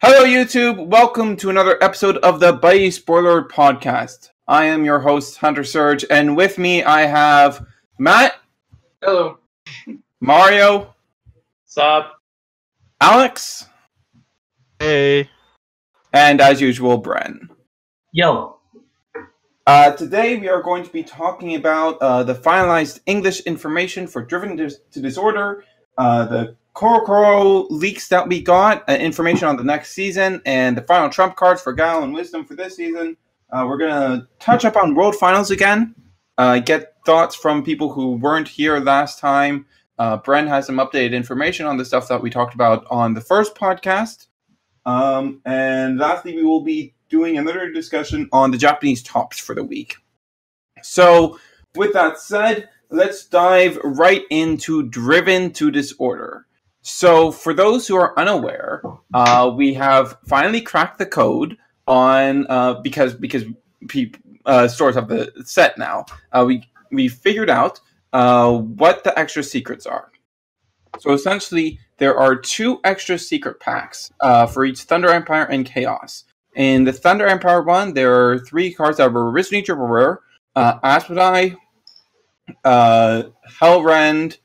Hello, YouTube. Welcome to another episode of the BuddySpoiler Podcast. I am your host, Hunter Surge, and with me I have Matt. Hello. Mario. Sup? Alex. Hey. And as usual, Bren. Yo. Today we are going to be talking about the finalized English information for Driven to Disorder, the CoroCoro leaks that we got, information on the next season, and the final trump cards for Guile and Wisdom for this season. We're going to touch up on World Finals again, get thoughts from people who weren't here last time. Bren has some updated information on the stuff that we talked about on the first podcast. And lastly, we will be doing another discussion on the Japanese tops for the week. So, with that said, let's dive right into Driven to Disorder. So, for those who are unaware, we have finally cracked the code on because stores have the set now. We figured out what the extra secrets are. So essentially, there are 2 extra secret packs for each Thunder Empire and Chaos. In the Thunder Empire one, there are 3 cards that were originally triple rare: Asphodite, Hellrend,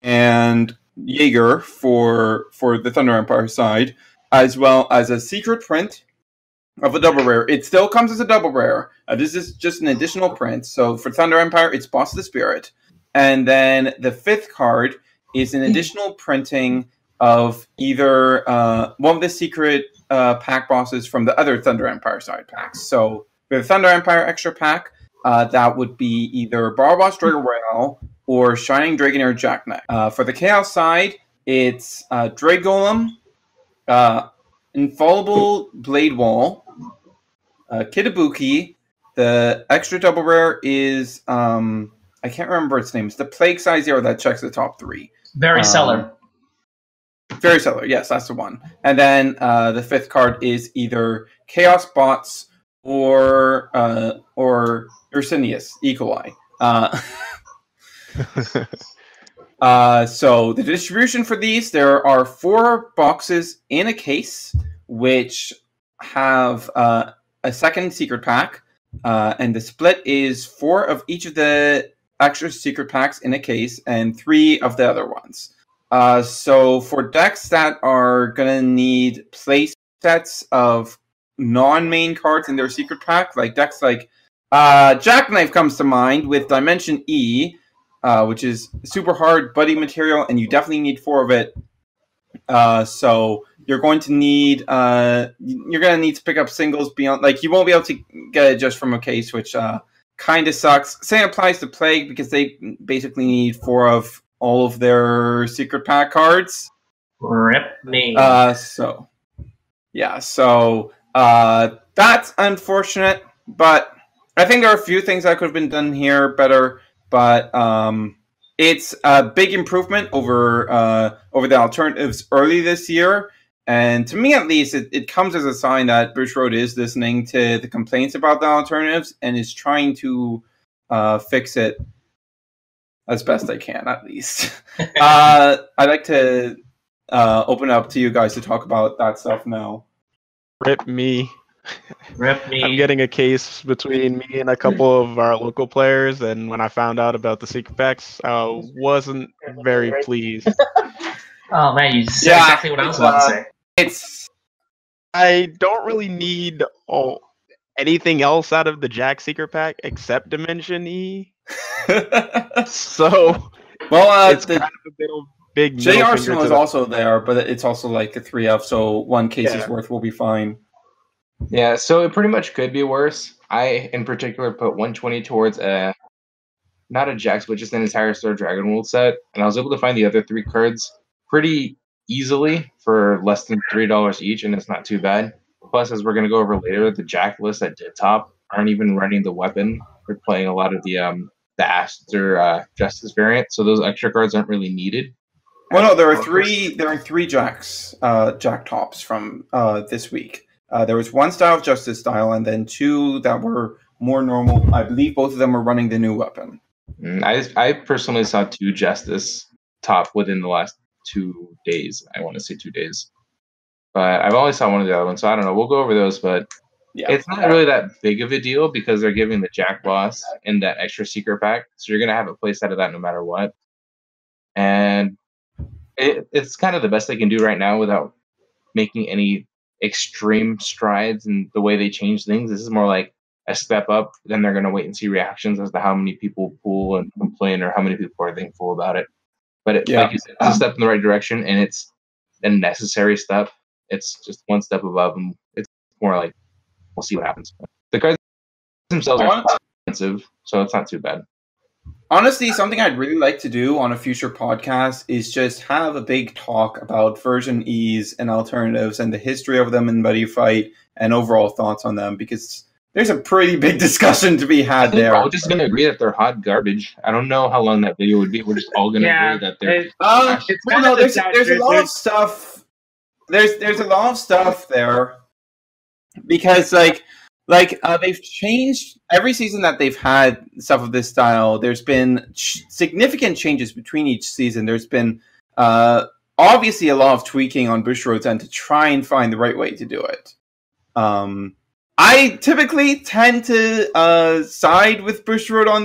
and Jaeger for the Thunder Empire side, as well as a secret print of a double rare. It still comes as a double rare. This is just an additional print. So for Thunder Empire, it's Boss of the Spirit. And then the 5th card is an additional printing of either one of the secret pack bosses from the other Thunder Empire side packs. So for the Thunder Empire extra pack, that would be either Barboss Dragon Royale or Shining Dragonair Jackknife. For the Chaos side, it's Dragolem, Infallible Blade Wall, Kitabuki. The extra double rare is, I can't remember its name. It's the Plague Size Zero that checks the top 3. Very Seller. Very Seller, yes, that's the one. And then the 5th card is either Chaos Bots or Ursinius, Equali. So the distribution for these, there are 4 boxes in a case, which have a second secret pack, and the split is 4 of each of the extra secret packs in a case, and 3 of the other ones. So for decks that are going to need play sets of non-main cards in their secret pack, like decks like Jackknife comes to mind with Dimension E, which is super hard buddy material, and you definitely need 4 of it. So you're going to need to pick up singles beyond, like, you won't be able to get it just from a case, which kind of sucks. Same applies to Plague, because they basically need 4 of all of their secret pack cards. Rip me. So that's unfortunate, but I think there are a few things that could have been done here better, but it's a big improvement over the alternatives early this year. And to me, at least, it comes as a sign that British Road is listening to the complaints about the alternatives and is trying to fix it as best they can, at least. I'd like to open up to you guys to talk about that stuff now. Rip me. Rip me. I'm getting a case between me and a couple of our local players, and when I found out about the secret packs, I wasn't very pleased. Oh man, you said exactly what I was about to say. I don't really need anything else out of the Jack secret pack except Dimension E. So, well, it's kind of a big. J Arsenal is also there, but it's also like a 3F, so 1 case's worth will be fine. Yeah, so it pretty much could be worse. I, in particular, put 120 towards not a Jax, but just an entire Star Dragon World set, and I was able to find the other 3 cards pretty easily for less than $3 each, and it's not too bad. Plus, as we're going to go over later, the Jack list at top aren't even running the weapon. They're playing a lot of the Aster Justice variant, so those extra cards aren't really needed. Well, no, there are 3 Jacks, Jack tops from this week. There was 1 Style of Justice style, and then 2 that were more normal. I believe both of them were running the new weapon. I personally saw 2 Justice top within the last 2 days. I want to say 2 days. But I've only saw one of the other ones, so I don't know. We'll go over those, but it's not really that big of a deal because they're giving the Jack Boss and that extra secret pack, so you're gonna have a place out of that no matter what. And it's kind of the best they can do right now without making any extreme strides in the way they change things. This is more like a step up. Then they're gonna wait and see reactions as to how many people pull and complain or how many people are thankful about it. But like you said, it's a step in the right direction, and it's a necessary step. It's just one step above, and it's more like we'll see what happens. The cards themselves are expensive, so it's not too bad. Honestly, something I'd really like to do on a future podcast is just have a big talk about version E's and alternatives and the history of them in Buddy Fight and overall thoughts on them, because there's a pretty big discussion to be had there. We're just going to agree that they're hot garbage. I don't know how long that video would be. We're just all going to agree that they're... There's a lot of stuff. There's a lot of stuff there because they've changed every season that they've had stuff of this style. There's been significant changes between each season. There's been obviously a lot of tweaking on Bushiroad's end to try and find the right way to do it. I typically tend to side with Bushiroad on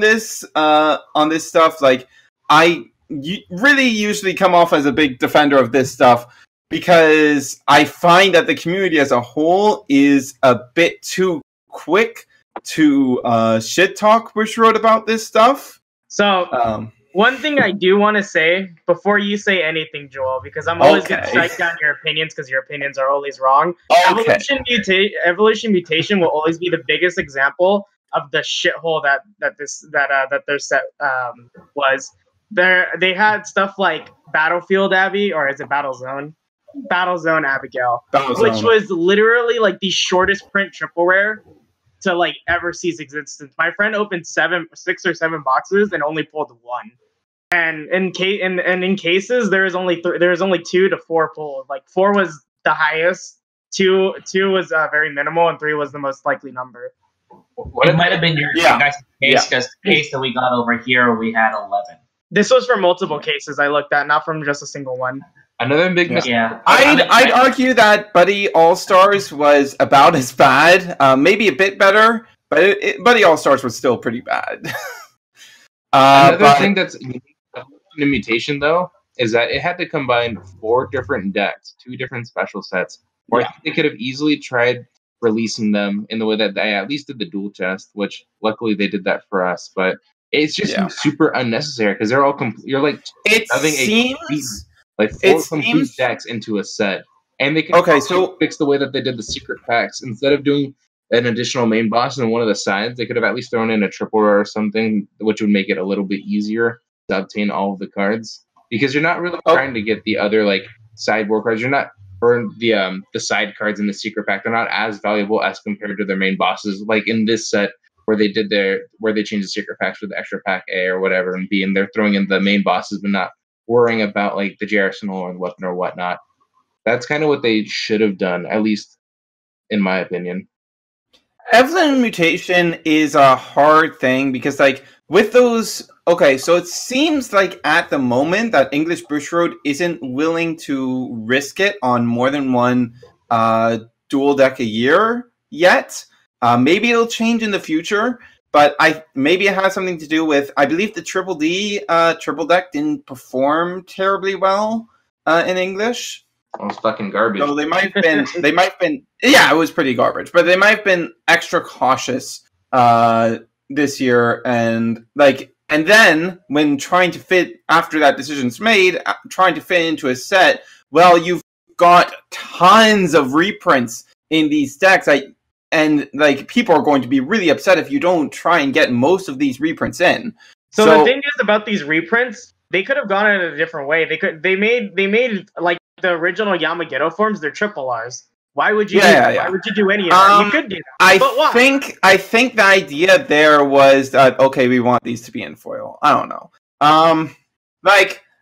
this stuff. Like, I really usually come off as a big defender of this stuff because I find that the community as a whole is a bit too quick to shit talk Bushiroad about this stuff. So one thing I do want to say before you say anything, Joel, because I'm always going to strike down your opinions because your opinions are always wrong. Okay. Evolution mutation will always be the biggest example of the shithole that their set was. They had stuff like Battlefield Abby, or is it Battlezone? Battlezone Abigail, which was literally like the shortest print triple rare to like ever cease existence. My friend opened 6 or 7 boxes and only pulled 1. And in cases there is only 2 to 4 pulled. Like 4 was the highest, 2 was very minimal, and 3 was the most likely number. It might have been your guys' case, because the case that we got over here, we had 11. This was for multiple cases I looked at, not from just a single one. Another big mistake. Yeah. I'd argue that Buddy All-Stars was about as bad, maybe a bit better, but Buddy All-Stars was still pretty bad. Another thing that's unique about the mutation, though, is that it had to combine 4 different decks, 2 different special sets, or they could have easily tried releasing them in the way that they at least did the dual chest, which luckily they did that for us, but it's just super unnecessary because they're all you're like having like 4 complete decks into a set, and they can fix the way that they did the secret packs. Instead of doing an additional main boss in one of the sides, they could have at least thrown in a triple rare or something, which would make it a little bit easier to obtain all of the cards, because you're not really trying to get the other like sideboard cards. You're not for the side cards in the secret pack. They're not as valuable as compared to their main bosses. Like in this set, where they changed the secret packs for the extra pack A or whatever and B, and they're throwing in the main bosses but not worrying about like the J arsenal or the weapon or whatnot. That's kind of what they should have done, at least in my opinion. Evelyn mutation is a hard thing because like with those so it seems like at the moment that English Bushiroad isn't willing to risk it on more than one dual deck a year yet. Maybe it'll change in the future, but maybe it has something to do with, I believe the Triple D triple deck didn't perform terribly well in English. It was fucking garbage. So they might have been, it was pretty garbage, but they might have been extra cautious this year, and then when trying to fit, after that decision's made, trying to fit into a set, well, you've got tons of reprints in these decks. And like people are going to be really upset if you don't try and get most of these reprints in. So the thing is about these reprints, they could have gone in a different way. They made like the original Yamageto forms, they're triple R's. Why would you do that? Why would you do any of that? You could do that. I think the idea there was that we want these to be in foil. I don't know. I'm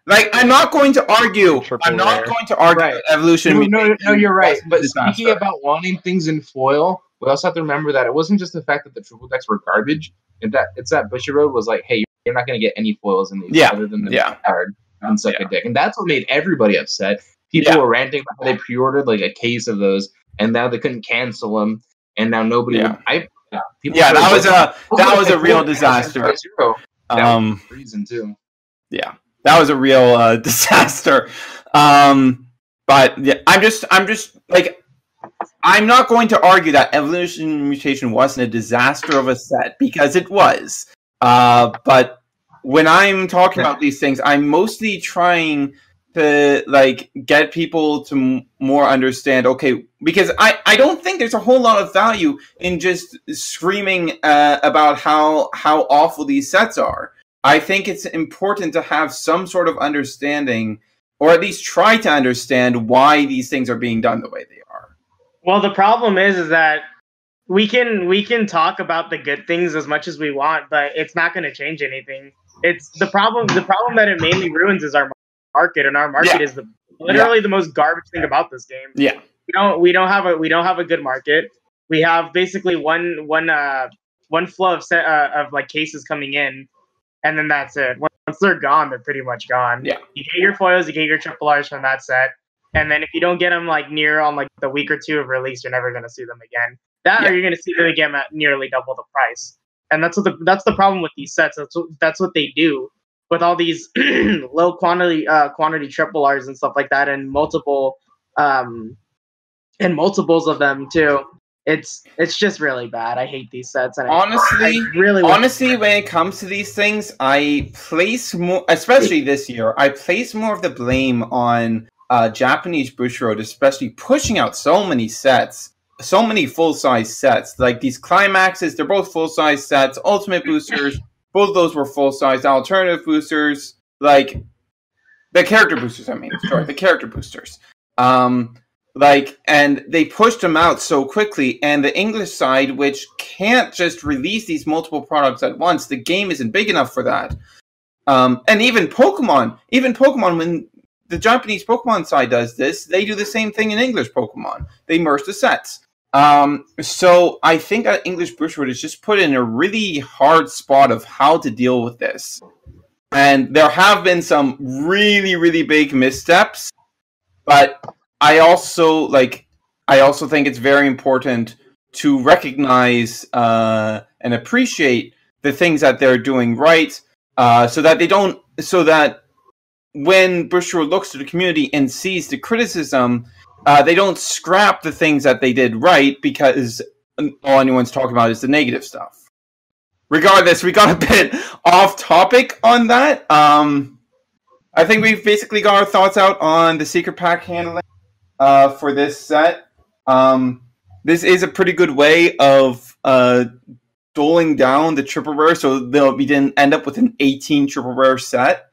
not going to argue. That evolution. No, you're right. But speaking about wanting things in foil, we also have to remember that it wasn't just the fact that the triple decks were garbage. It's that Bushiroad was like, hey, you're not going to get any foils in these other than the card on second deck. And that's what made everybody upset. People were ranting about how they pre-ordered like a case of those, and now they couldn't cancel them, and now nobody. That was a real disaster. Reason too. Yeah, that was a real disaster. But yeah, I'm just like, I'm not going to argue that Evolution Mutation wasn't a disaster of a set, because it was. But when I'm talking about these things, I'm mostly trying to like get people to more understand, okay, because I don't think there's a whole lot of value in just screaming about how awful these sets are. I think it's important to have some sort of understanding, or at least try to understand why these things are being done the way they are. Well, the problem is that we can talk about the good things as much as we want, but it's not going to change anything. It's the problem that it mainly ruins is our market, and our market is literally the most garbage thing about this game. Yeah. We don't have a good market. We have basically one flow of like cases coming in, and then that's it. Once they're gone, they're pretty much gone. Yeah. You get your foils, you get your triple R's from that set, and then if you don't get them like near on like the week or two of release, you're never going to see them again. Or you're going to see them again at nearly double the price. And that's the problem with these sets. That's what they do with all these low quantity triple R's and stuff like that, and multiples of them too. It's just really bad. I hate these sets. And honestly, when it comes to these things, I place more, especially this year, I place more of the blame on Japanese Bushiroad, especially pushing out so many sets, so many full-size sets. Like these climaxes, they're both full-size sets. Ultimate boosters, both of those were full-size. Alternative boosters, like the character boosters. The character boosters. And they pushed them out so quickly, and the English side, which can't just release these multiple products at once, the game isn't big enough for that. And even Pokemon, when the Japanese Pokemon side does this, they do the same thing in English Pokemon. They merge the sets. So I think that English Bushiroad is just put in a really hard spot of how to deal with this. And there have been some really, really big missteps, but I also think it's very important to recognize and appreciate the things that they're doing right, so that when Bushiroad looks to the community and sees the criticism, they don't scrap the things that they did right, because all anyone's talking about is the negative stuff. Regardless, we got a bit off topic on that. I think we've basically got our thoughts out on the secret pack handling for this set. This is a pretty good way of doling down the triple rare, so we didn't end up with an 18 triple rare set.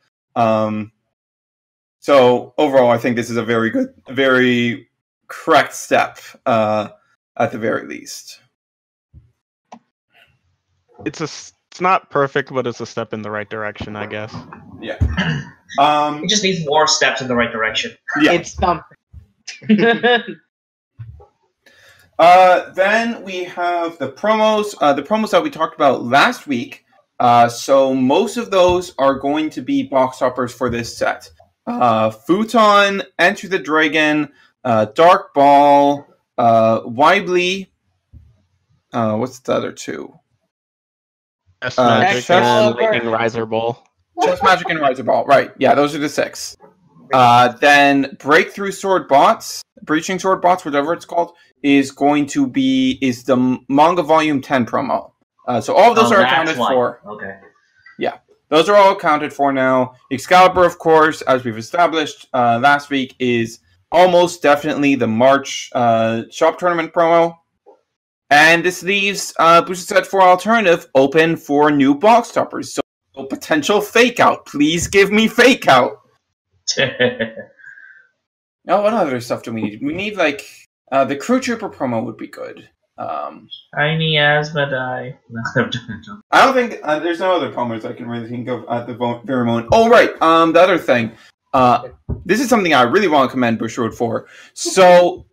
So overall, I think this is a very correct step at the very least. It's not perfect, but it's a step in the right direction, I guess. Yeah. It just needs more steps in the right direction. Yeah. It's something. Then we have the promos. The promos that we talked about last week. So most of those are going to be box toppers for this set. Futon, Enter the Dragon, Dark Ball, Weibly. What's the other two? Chess Magic and Lightning Riser Ball. Chess Magic and Riser Ball. Right. Yeah, those are the 6. Then Breakthrough Sword Bots, Breaching Sword Bots, whatever it's called, is the Manga Volume 10 promo. So all of those are accounted for. Okay. Yeah. Those are all accounted for now. Excalibur, of course, as we've established last week, is almost definitely the March shop tournament promo. And this leaves Boosted Set 4 Alternative open for new box toppers. So potential fake out. Please give me fake out. Oh, what other stuff do we need? We need, the Crew Trooper promo would be good. Tiny Asmodai. I don't think there's no other promos I can really think of at the very moment. Oh, right. The other thing. This is something I really want to commend Bushiroad for. So,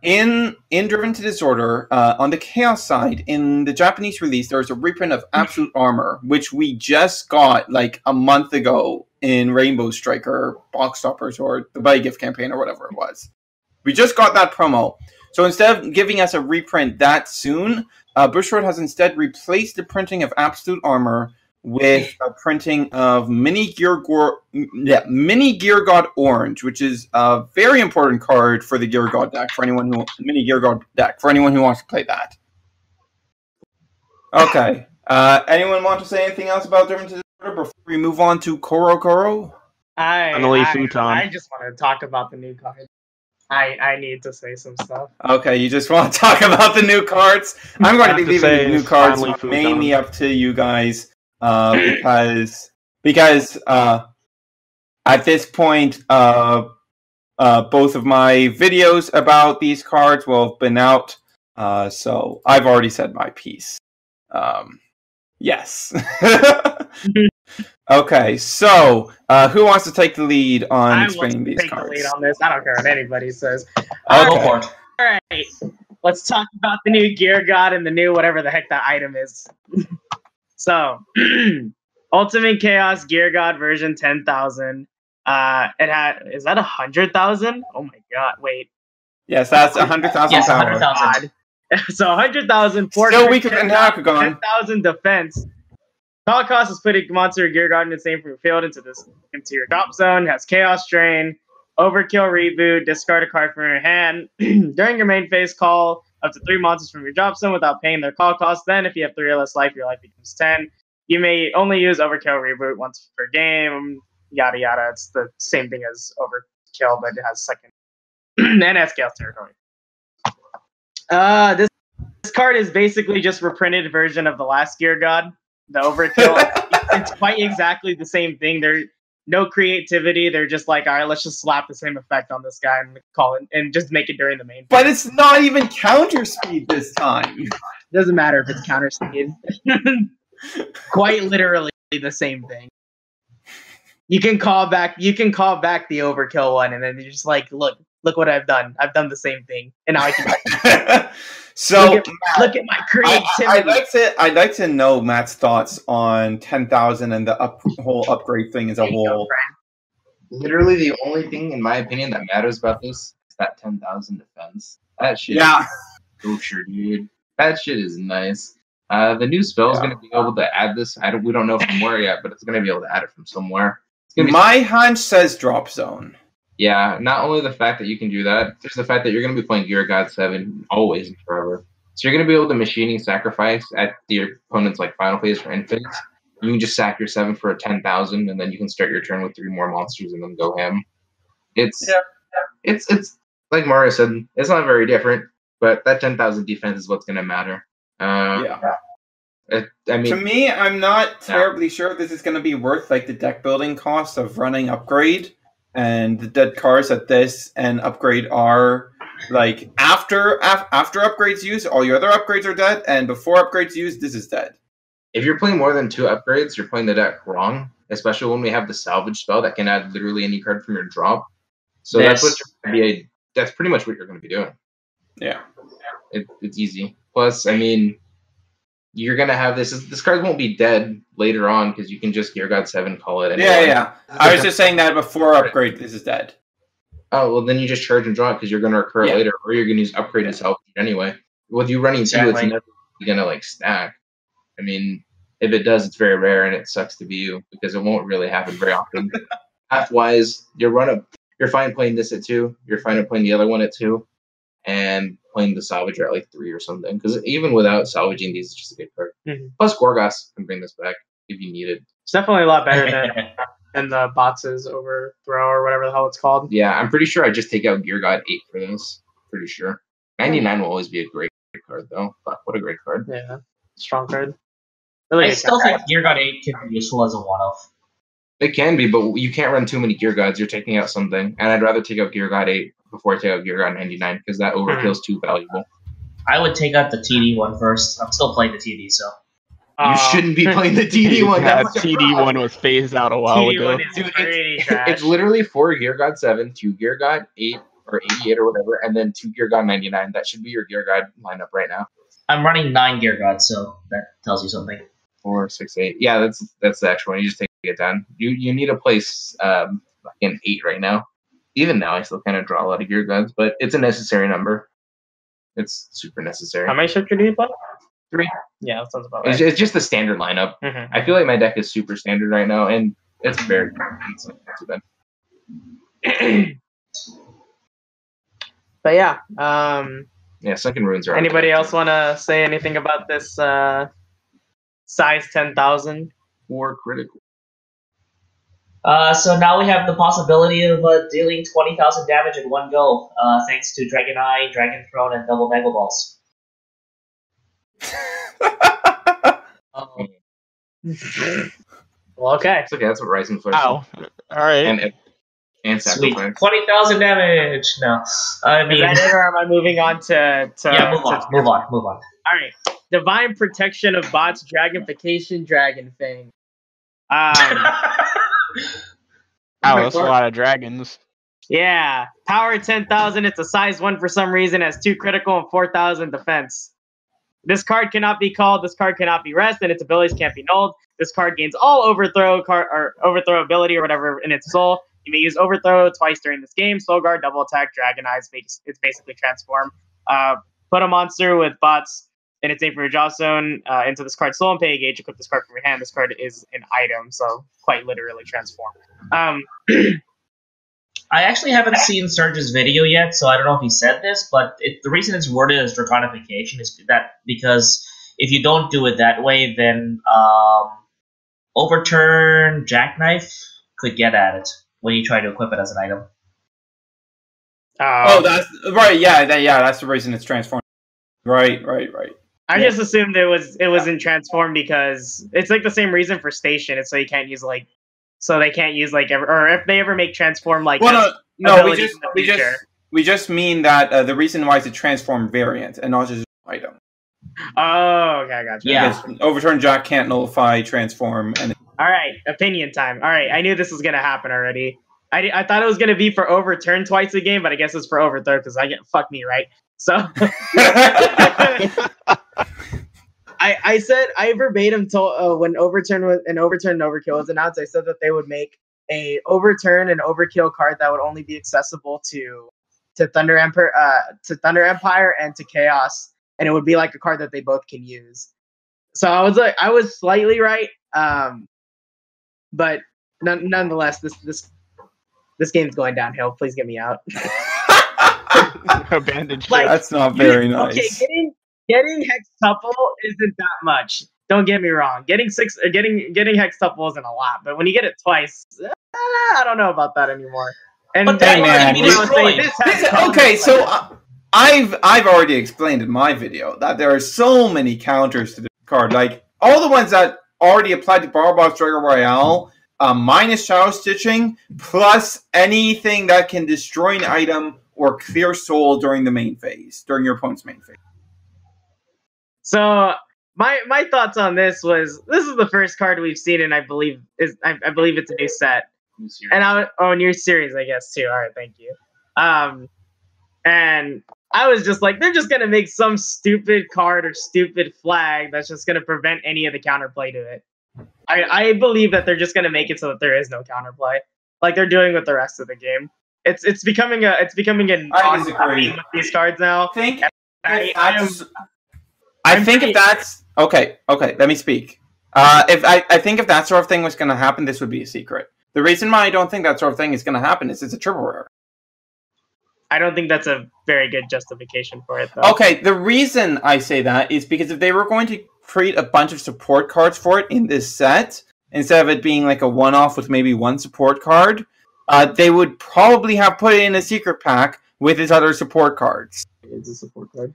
in Driven to Disorder, on the Chaos side, in the Japanese release, there's a reprint of Absolute Armor, which we just got a month ago in Rainbow Striker, Box Stoppers, or the Buddy Gift campaign, or whatever it was. We just got that promo. So instead of giving us a reprint that soon, Bushrod has instead replaced the printing of Absolute Armor with a printing of Mini Gear God Orange, which is a very important card for the Gear God deck, for anyone who wants to play that. Okay. Anyone want to say anything else about Driven to Disorder before we move on to CoroCoro? I just want to talk about the new card. I need to say some stuff. Okay, you just want to talk about the new cards? I'm going to be leaving the new cards mainly up to you guys, because at this point, both of my videos about these cards will have been out, so I've already said my piece. Yes. Okay, so who wants to take the lead on explaining these cards? I will take the lead on this. I don't care what anybody says. Go for it. All right, let's talk about the new Gear God and the new whatever the heck that item is. So, Ultimate Chaos Gear God version 10,000. Is that 100,000? Oh my god! Wait. Yes, that's 100,000. Yes, 100,000. So 100,000. Still weaker than Hakugan. 10,000 defense. Call cost is putting monster Gear God in the same from your field into your drop zone. Has Chaos Drain, Overkill Reboot, discard a card from your hand. During your main phase, call up to 3 monsters from your drop zone without paying their call cost. Then, if you have 3 or less life, your life becomes 10. You may only use Overkill Reboot once per game. Yada yada. It's the same thing as Overkill, but it has second and has Chaos Territory. This card is basically just reprinted version of the last Gear God. The Overkill, it's quite exactly the same thing. There's no creativity. They're just like, all right, let's just slap the same effect on this guy and call it, and just make it during the main. But it's not even counter speed this time. Doesn't matter if it's counter speed. Quite literally the same thing. You can call back the Overkill one, and then you're just like, look what I've done. I've done the same thing, and now I can. So look at my creativity. I'd like to know Matt's thoughts on 10,000 and the whole upgrade thing as a whole. Literally, the only thing, in my opinion, that matters about this is that 10,000 defense. That shit. Yeah. Oh, sure, dude. That shit is nice. The new spell is going to be able to add this. We don't know from where yet, but it's going to be able to add it from somewhere. My hunch says drop zone. Yeah, not only the fact that you can do that, there's the fact that you're going to be playing Gear God 7 always and forever. So you're going to be able to machining sacrifice at your opponent's final phase or end phase. You can just sack your 7 for a 10,000, and then you can start your turn with 3 more monsters and then go ham. It's like Mario said, it's not very different, but that 10,000 defense is what's going to matter. To me, I'm not terribly sure if this is going to be worth the deck building cost of running upgrade. And the dead cards at this and upgrade are after upgrades used, all your other upgrades are dead, and before upgrades used, this is dead. If you're playing more than 2 upgrades, you're playing the deck wrong, especially when we have the salvage spell that can add literally any card from your drop. So that's pretty much what you're going to be doing. Yeah, it's easy. Plus, I mean, you're going to have this card won't be dead later on because you can just Gear God 7 call it. Yeah. I was just saying that before upgrade, this is dead. Oh, well, then you just charge and draw it because you're going to recur later, or you're going to use upgrade to salvage anyway. With you running 2, it's never going to stack. I mean, if it does, it's very rare, and it sucks to be you because it won't really happen very often. Path-wise, you're fine playing this at 2. You're fine playing the other one at 2. And playing the Salvager at 3 or something. Because even without salvaging these, it's just a good card. Mm-hmm. Plus, Gorgas can bring this back if you need it. It's definitely a lot better than the Bots' Overthrow or whatever the hell it's called. Yeah, I'm pretty sure I just take out Gear God 8 for this. Pretty sure. 99 will always be a great card, though. Fuck, what a great card. Yeah, strong card. Really I still think Gear God 8 can be useful as a one-off. It can be, but you can't run too many Gear Gods. You're taking out something. And I'd rather take out Gear God 8 before I take out Gear God 99 because that overkill is too valuable. I would take out the TD one first. I'm still playing the TD, so. You shouldn't be playing the TD one. That TD one was phased out a while ago. Dude, it's literally 4 Gear God 7, 2 Gear God 8 or 88 or whatever, and then 2 Gear God 99. That should be your Gear God lineup right now. I'm running 9 Gear Gods, so that tells you something. 4, 6, 8. Yeah, that's the actual one. You just take get done. You need a place in 8 right now. Even now, I still kind of draw a lot of gear guns, but it's a necessary number. It's super necessary. How many shifter do you play? 3. Yeah, that sounds about right. It's just the standard lineup. Mm-hmm. I feel like my deck is super standard right now, and it's very it's not too bad. But yeah, Sunken Ruins are. Anybody else want to say anything about this size 10,000 war critical? So now we have the possibility of dealing 20,000 damage in one go, thanks to Dragon Eye, Dragon Throne, and double Mega Balls. Well, okay. It's okay. That's what Rising Flare. Ow! All right. And Sweet. Sacrifice. 20,000 damage. No, I mean. Is that it, or am I moving on to yeah, move on. All right. Divine Protection of Bots, Dragonification, Dragon Fang. That's a lot of dragons. Yeah. Power 10,000. It's a size 1 for some reason. Has 2 critical and 4,000 defense. This card cannot be called. This card cannot be rest, and its abilities can't be nulled. This card gains all overthrow ability or whatever in its soul. You may use overthrow twice during this game. Soul Guard, double attack, Dragon Eyes. It's basically transform. Put a monster with bots in its inferior draw zone into this card's soul and pay a gauge. Equip this card from your hand. This card is an item, so quite literally transform. I actually haven't seen Surge's video yet, so I don't know if he said this, but the reason it's worded as Draconification is that because if you don't do it that way, then Overturn Jackknife could get at it when you try to equip it as an item. That's right. Yeah, that's the reason it's transformed. Right. I just assumed it wasn't transformed because it's like the same reason for Station. It's so you can't use they can't use or if they ever make transform we just mean that the reason why it's a transform variant and not just an item. Oh, okay, I gotcha. Yeah. Because Overturn Jack can't nullify transform. All right, opinion time. All right, I knew this was gonna happen already. I thought it was gonna be for overturn twice a game, but I guess it's for overthrow because fuck me, right? So I verbatim told when overturn and overkill was announced, I said that they would make a overturn and overkill card that would only be accessible to Thunder Empire, and to Chaos, and it would be like a card that they both can use. So I was slightly right, but nonetheless, this game's going downhill. Please get me out. Abandoned ship. That's not very nice. Okay, getting hextuple isn't that much. Don't get me wrong. Getting hextuple isn't a lot, but when you get it twice, I don't know about that anymore. And okay, so I've already explained in my video that there are so many counters to this card, like all the ones that already applied to Barboss Dragon Royale, minus Shadow Stitching, plus anything that can destroy an item or clear soul during the main phase, during your opponent's main phase. So my thoughts on this was this is the first card we've seen, and I believe it's a new set. New series, I guess too. All right, thank you. And I was just like, they're just gonna make some stupid card or stupid flag that's just gonna prevent any of the counterplay to it. I believe that they're just gonna make it so that there is no counterplay, like they're doing with the rest of the game. It's becoming an I disagree with these cards now. I think if that's okay, let me speak. I think if that sort of thing was going to happen, this would be a secret. The reason why I don't think that sort of thing is going to happen is it's a triple rare. I don't think that's a very good justification for it, though. Okay, the reason I say that is because if they were going to create a bunch of support cards for it in this set, instead of it being like a one-off with maybe one support card, they would probably have put it in a secret pack with its other support cards. It's a support card.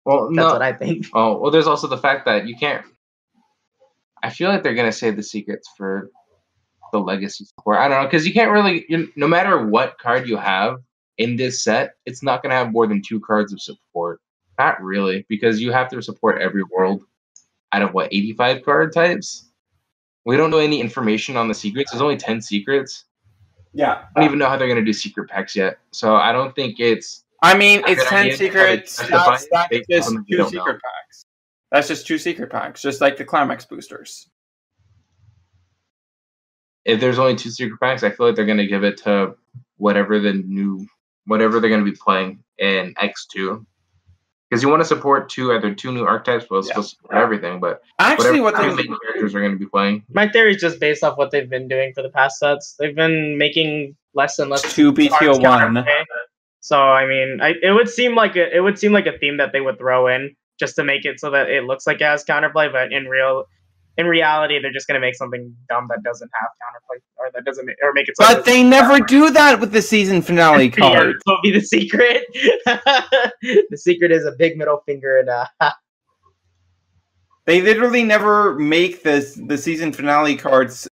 Well, that's what I think. Oh, well, there's also the fact that you can't. I feel like they're gonna save the secrets for the legacy support. I don't know, because you can't really. No matter what card you have in this set, it's not gonna have more than 2 cards of support. Not really, because you have to support every world out of 85 card types. We don't know any information on the secrets. There's only 10 secrets. Yeah, I don't even know how they're gonna do secret packs yet. So I don't think it's. I mean, it's 10 secrets. That's just 2 secret packs. That's just 2 secret packs, just like the Climax boosters. if there's only 2 secret packs, I feel like they're going to give it to whatever they're going to be playing in X2. Because you want to support either two new archetypes, well, it's supposed to support everything, but actually, what the main characters are going to be playing. My theory is just based off what they've been doing for the past sets. They've been making less and less 2 BTO1. So I mean, it would seem like a theme that they would throw in just to make it so that it looks like it has counterplay, but in reality, they're just gonna make something dumb that doesn't have counterplay, or that doesn't, or make it. So but they never do that with the season finale card. Yeah, so be the secret. The secret is a big middle finger and They literally never make the season finale cards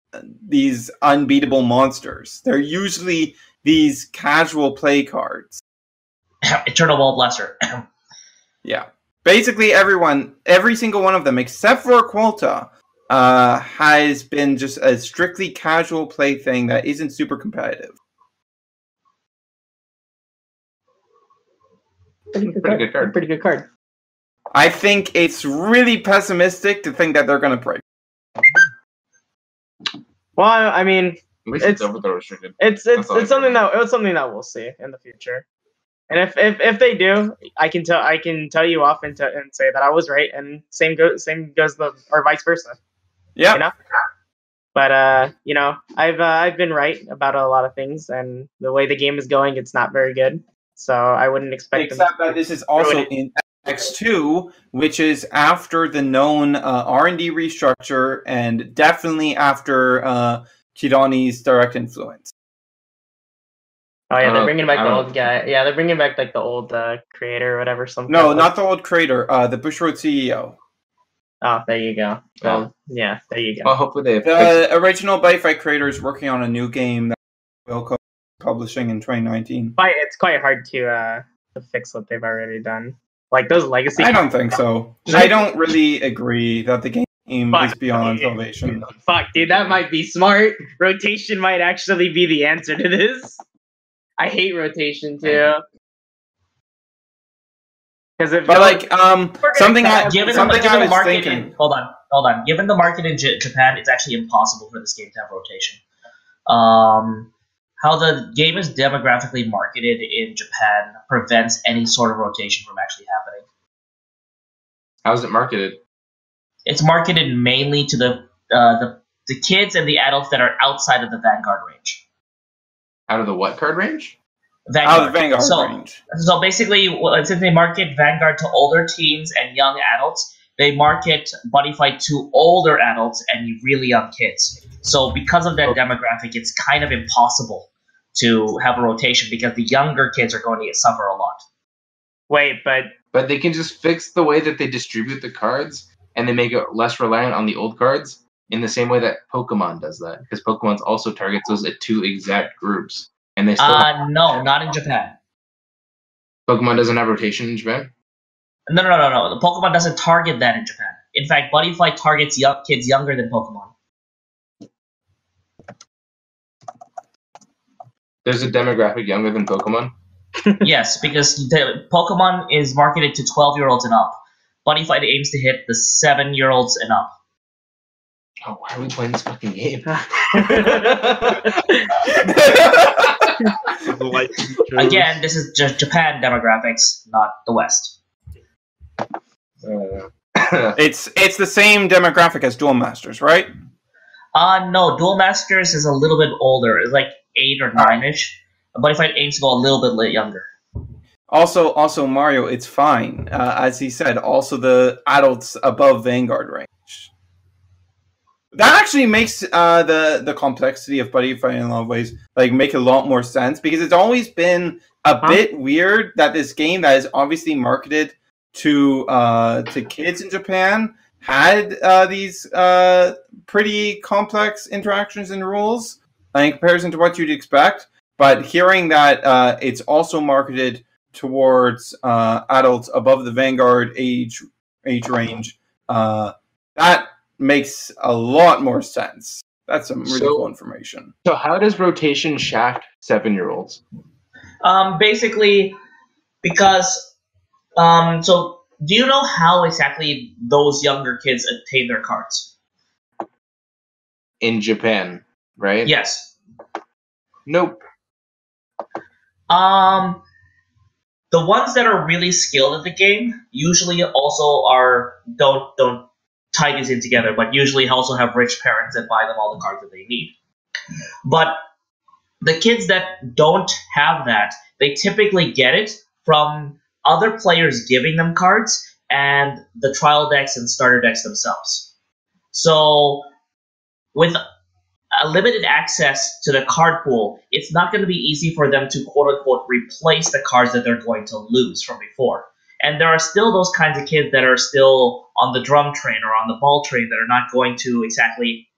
these unbeatable monsters. They're usually these casual play cards. Eternal Wall Blaster. Yeah. Basically every single one of them, except for Quilta, has been just a strictly casual play thing that isn't super competitive. Pretty good card. I think it's really pessimistic to think that they're going to break. Well, I mean, at least it's over the restricted. It's something that we'll see in the future. And if they do, I can tell you off and say that I was right, and same goes or vice versa. Yeah. You know? But you know, I've been right about a lot of things, and the way the game is going, it's not very good. So I wouldn't expect. Except that this is also in X2, which is after the known R&D restructure, and definitely after Kirani's direct influence. Oh yeah, they're bringing back the old guy. Yeah, they're bringing back like the old creator or whatever. Something. No, not the old creator. The Bushroad CEO. Oh, there you go. Yeah, there you go. Well, hopefully the original Buddy Fight creator is working on a new game that will come publishing in 2019. It's quite hard to fix what they've already done. Like those legacy. I don't think so. I don't really agree that the game is beyond salvation. Fuck, dude, that might be smart. Rotation might actually be the answer to this. I hate rotation too. Because given the market, hold on. Given the market in Japan, it's actually impossible for this game to have rotation. How the game is demographically marketed in Japan prevents any sort of rotation from actually happening. How is it marketed? It's marketed mainly to the kids and the adults that are outside of the Vanguard range. Out of the what card range? Vanguard. Out of the Vanguard range. So basically, since they market Vanguard to older teens and young adults, they market Buddy Fight to older adults and really young kids. So because of that demographic, it's kind of impossible to have a rotation because the younger kids are going to suffer a lot. Wait, but they can just fix the way that they distribute the cards, and they make it less reliant on the old cards in the same way that Pokemon does that, because Pokemon also targets those at 2 exact groups, and they still no, not in Japan. Pokemon doesn't have rotation in Japan? No. The Pokemon doesn't target that in Japan. In fact, Buddy Fight targets kids younger than Pokemon. There's a demographic younger than Pokemon? Yes, because the Pokemon is marketed to 12-year-olds and up. Buddy Fight aims to hit the 7-year-olds and up. Oh, why are we playing this fucking game? Again, this is just Japan demographics, not the West. It's the same demographic as Duel Masters, right? No, Duel Masters is a little bit older. It's like 8 or 9-ish. Buddy Fight aims to go a little bit younger. Also, Mario, it's fine. As he said, also the adults above Vanguard range. That actually makes the complexity of Buddy Fight in a lot of ways make a lot more sense, because it's always been a bit weird that this game that is obviously marketed to kids in Japan had these pretty complex interactions and rules in comparison to what you'd expect. But hearing that it's also marketed towards adults above the Vanguard age range, that makes a lot more sense. That's some really cool information. So how does rotation shaft 7-year-olds? Basically, because so do you know how exactly those younger kids obtain their cards? In Japan. right? Yes. Nope. The ones that are really skilled at the game usually also don't tie these in together, but usually also have rich parents that buy them all the cards that they need. But the kids that don't have that, they typically get it from other players giving them cards and the trial decks and starter decks themselves. So with a limited access to the card pool, it's not going to be easy for them to quote-unquote replace the cards that they're going to lose from before. And there are still those kinds of kids that are still on the drum train or on the ball train that are not going to exactly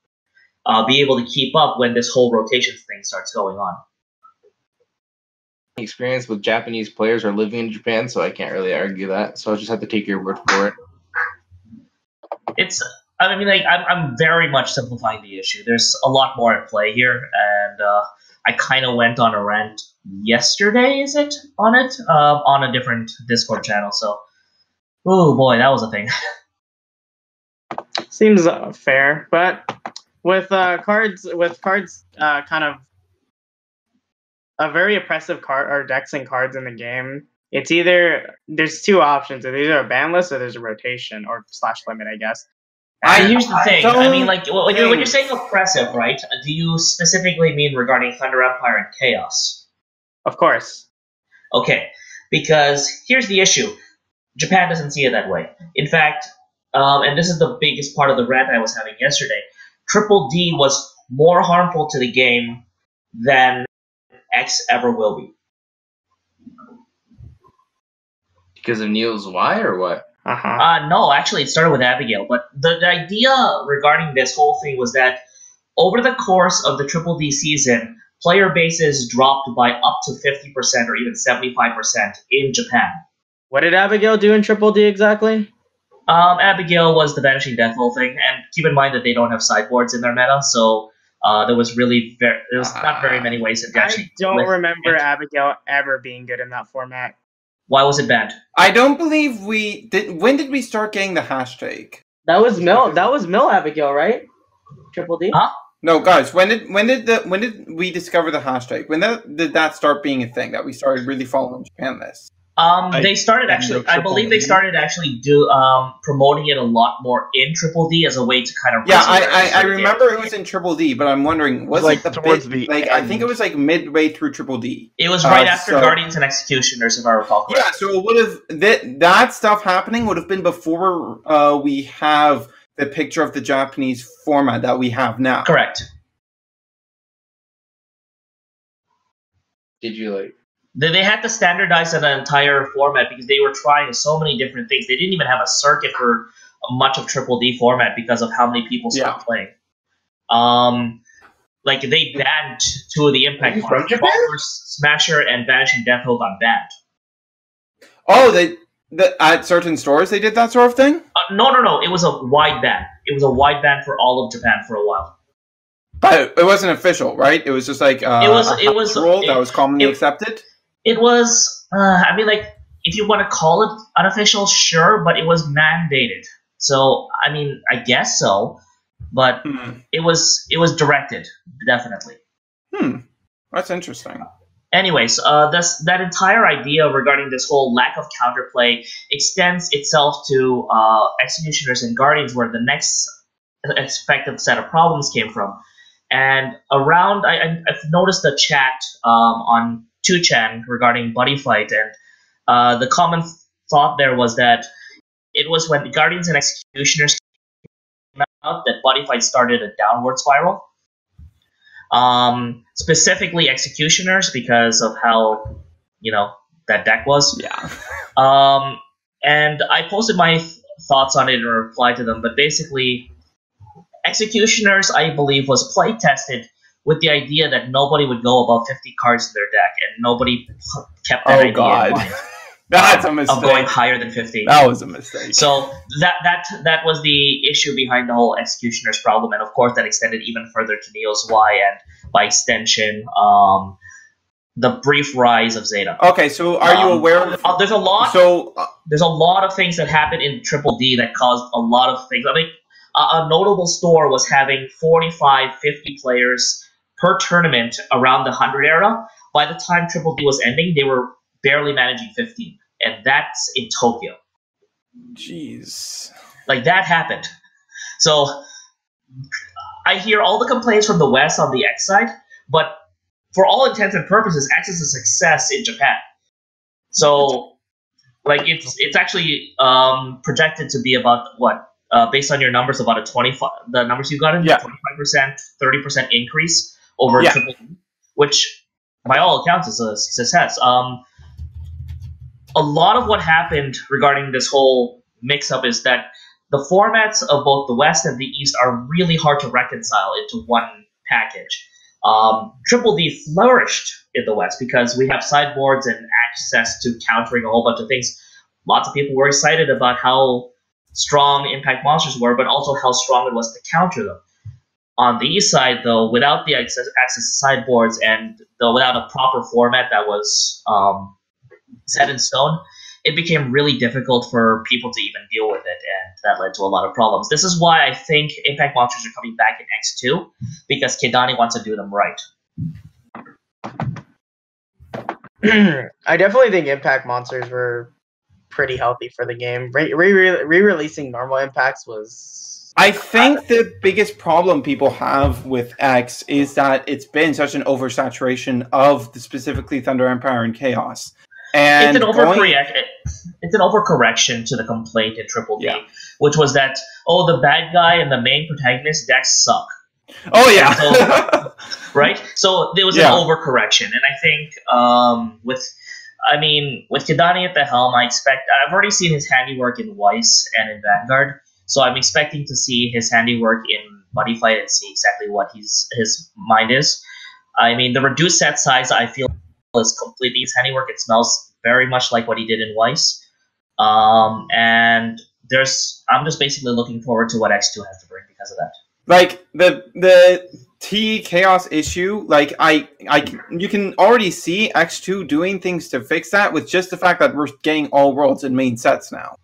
be able to keep up when this whole rotations thing starts going on. Experience with Japanese players are living in Japan, so I can't really argue that. So I'll just have to take your word for it. I'm very much simplifying the issue. There's a lot more at play here, and I kind of went on a rant yesterday, on a different Discord channel. So, oh boy, that was a thing. Seems fair, but with cards, kind of a very oppressive card or decks and cards in the game. It's either there's two options: it's either a ban list or there's a rotation or / limit, I guess. Here's the thing. I mean, like, when you're saying oppressive, right? Do you specifically mean regarding Thunder Empire and Chaos? Of course. Okay, because here's the issue. Japan doesn't see it that way. In fact, and this is the biggest part of the rant I was having yesterday, Triple D was more harmful to the game than X ever will be. Because of Neil's Y or what? No, actually, it started with Abigail. But the idea regarding this whole thing was that over the course of the Triple D season, player bases dropped by up to 50% or even 75% in Japan. What did Abigail do in Triple D exactly? Abigail was the Vanishing Death whole thing, and keep in mind that they don't have sideboards in their meta, so there was not very many ways to actually. I don't remember Abigail ever being good in that format. Why was it banned? I don't believe we did. When did we start getting the hashtag? That was Mill. That was Mill Abigail, right? Triple D. Huh? No, guys. When did we discover the hashtag? When did that start being a thing that we started really following Japan lists? They started actually. I believe they started actually promoting it a lot more in Triple D as a way to kind of. Yeah, I remember it was in Triple D, but I'm wondering, was like it towards the end. I think it was like midway through Triple D. It was right after Guardians and Executioners, if I recall correctly. Yeah, so it would have that stuff happening would have been before we have the picture of the Japanese format that we have now. Correct. Did you like? They had to standardize an entire format because they were trying so many different things. They didn't even have a circuit for much of Triple D format because of how many people started playing. Like they banned two of the Impact cards. Smasher and Vanishing Death Hill got banned. Oh, at certain stores they did that sort of thing? No. It was a wide ban. It was a wide ban for all of Japan for a while. But it wasn't official, right? It was just like a rule that was commonly accepted. It was, if you want to call it unofficial, sure, but it was mandated. So, I guess so, but it was directed, definitely. That's interesting. Anyways, that entire idea regarding this whole lack of counterplay extends itself to Executioners and Guardians, where the next expected set of problems came from. And around, I've noticed a chat on 2chan regarding Buddy Fight, and the common thought there was that it was when Guardians and Executioners came out that Buddy Fight started a downward spiral. Specifically Executioners because of how, that deck was. Yeah. And I posted my thoughts on it and replied to them, but basically Executioners, I believe, was play tested with the idea that nobody would go above 50 cards in their deck, and nobody kept that idea in mind. That's a mistake. Of going higher than 50. That was a mistake. So that was the issue behind the whole Executioner's problem, and of course that extended even further to Neo's Y, and by extension, the brief rise of Zeta. Okay, so are you aware of... There's a lot of things that happened in Triple D that caused a lot of things. A notable store was having 45, 50 players per tournament around the 100 era. By the time Triple D was ending, they were barely managing 15, and that's in Tokyo. Jeez. Like, that happened. So I hear all the complaints from the West on the X side, but for all intents and purposes, X is a success in Japan. So, like, it's actually projected to be about what, based on your numbers, about a 25. The numbers you got in, 25%, 30% increase over Triple D, which, by all accounts, is a success. A lot of what happened regarding this whole mix-up is that the formats of both the West and the East are really hard to reconcile into one package. Triple D flourished in the West because we have sideboards and access to countering a whole bunch of things. Lots of people were excited about how strong Impact Monsters were, but also how strong it was to counter them. On the East side, though, without the access to sideboards and without a proper format that was set in stone, it became really difficult for people to even deal with it, and that led to a lot of problems. This is why I think Impact Monsters are coming back in X2, because Kidani wants to do them right. I definitely think Impact Monsters were pretty healthy for the game. Re-releasing normal Impacts was... I think the biggest problem people have with X is that it's been such an oversaturation of specifically Thunder Empire and Chaos. And it's an overcorrection to the complaint in Triple D, which was that, the bad guy and the main protagonist decks suck. Oh, yeah. So, right? So there was an overcorrection. And I think with Kidani at the helm, I've already seen his handiwork in Weiss and in Vanguard, so I'm expecting to see his handiwork in Buddy Fight and see exactly what his mind is. I mean, the reduced set size, I feel, is completely his handiwork. It smells very much like what he did in Weiss. And I'm just basically looking forward to what X2 has to bring because of that. Like the T Chaos issue, like you can already see X2 doing things to fix that with just the fact that we're getting all worlds in main sets now.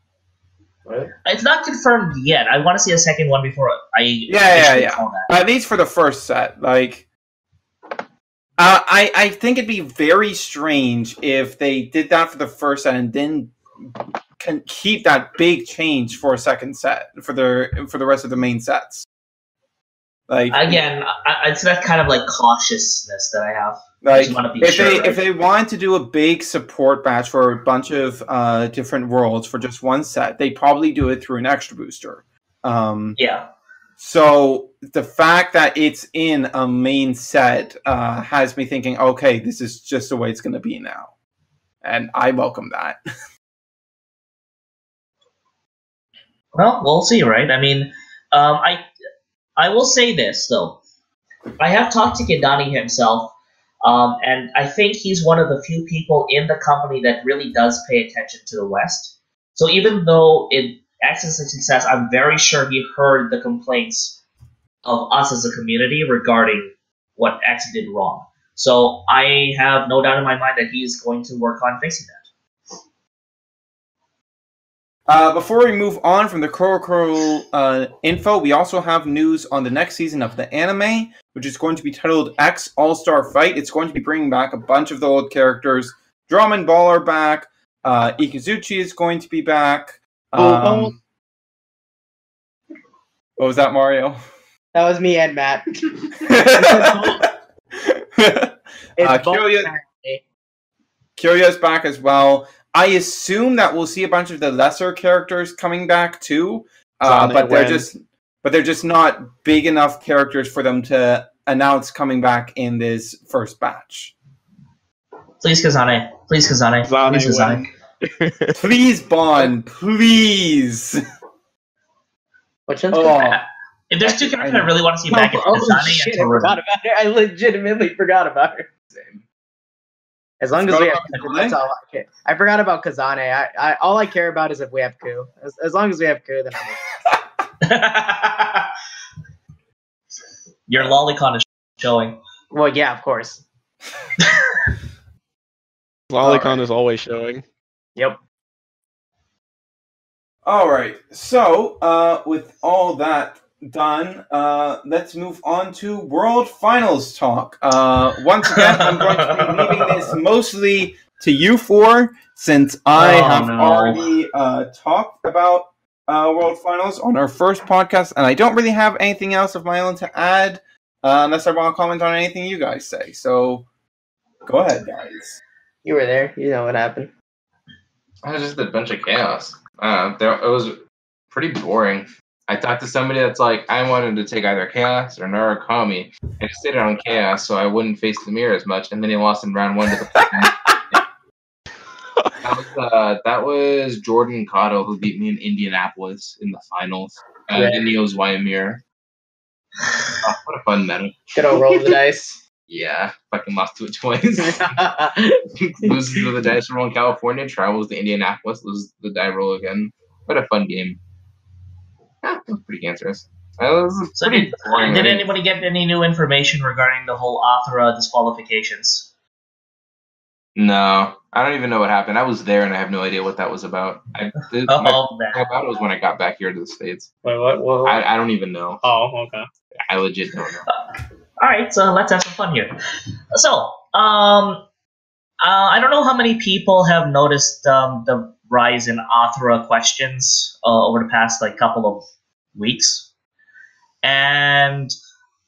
What? It's not confirmed yet. I want to see a second one before I call that. At least for the first set, like. I think it'd be very strange if they did that for the first set and then can keep that big change for a second set for the rest of the main sets. Like again, it's that kind of like cautiousness that I have. Like if they wanted to do a big support match for a bunch of different worlds for just one set, they probably do it through an extra booster. So the fact that it's in a main set has me thinking, okay, this is just the way it's going to be now. And I welcome that. Well, we'll see, right? I mean, I will say this, though. I have talked to Kidani himself, and I think he's one of the few people in the company that really does pay attention to the West. So even though it Access and success, I'm very sure he heard the complaints of us as a community regarding what X did wrong. So I have no doubt in my mind that he's going to work on fixing that. Before we move on from the CoroCoro info, we also have news on the next season of the anime, which is going to be titled X All-Star Fight. It's going to be bringing back a bunch of the old characters. Drum and Ball are back. Ikazuchi is going to be back. What was that, Mario? That was me and Matt. Kirya's back as well. I assume that we'll see a bunch of the lesser characters coming back too, but they're just not big enough characters for them to announce coming back in this first batch. Please, Kazane. Please, Kazane. Please, Kazane. Please, Bond. Please. Which one's if there's two characters I really want to see back, it's Kazane and Torres. I legitimately forgot about her. As long as we have Kazane, that's all I care. I forgot about Kazane. I all I care about is if we have Ku. As long as we have Ku, then I'm Your lolicon is showing. Well, yeah, of course. Lolicon is always showing. Yep. All right. So, with all that done, let's move on to World Finals talk. Once again, I'm going to be leaving this mostly to you four, since I have already talked about World Finals on our first podcast, and I don't really have anything else of my own to add, unless I want to comment on anything you guys say. So, go ahead, guys. You were there. You know what happened. It was just a bunch of chaos. It was pretty boring. I talked to somebody that's like, I wanted to take either Chaos or Narukami. I just stayed on Chaos so I wouldn't face the mirror as much, and then he lost in round 1 to the that was Jordan Cotto who beat me in Indianapolis in the finals. And Neo's Wyomir. Oh, what a fun meta. Good old roll the dice. Yeah, fucking lost to it twice. Loses to the dice roll in California, travels to Indianapolis, loses the die roll again. What a fun game. That was pretty cancerous. So did anybody get any new information regarding the whole Athra disqualifications? No, I don't even know what happened. I was there and I have no idea what that was about. My thing about it was when I got back here to the States. Wait, what? I don't even know. Oh, okay. I legit don't know. All right, so let's have some fun here. So, I don't know how many people have noticed the rise in Athra questions over the past couple of weeks, and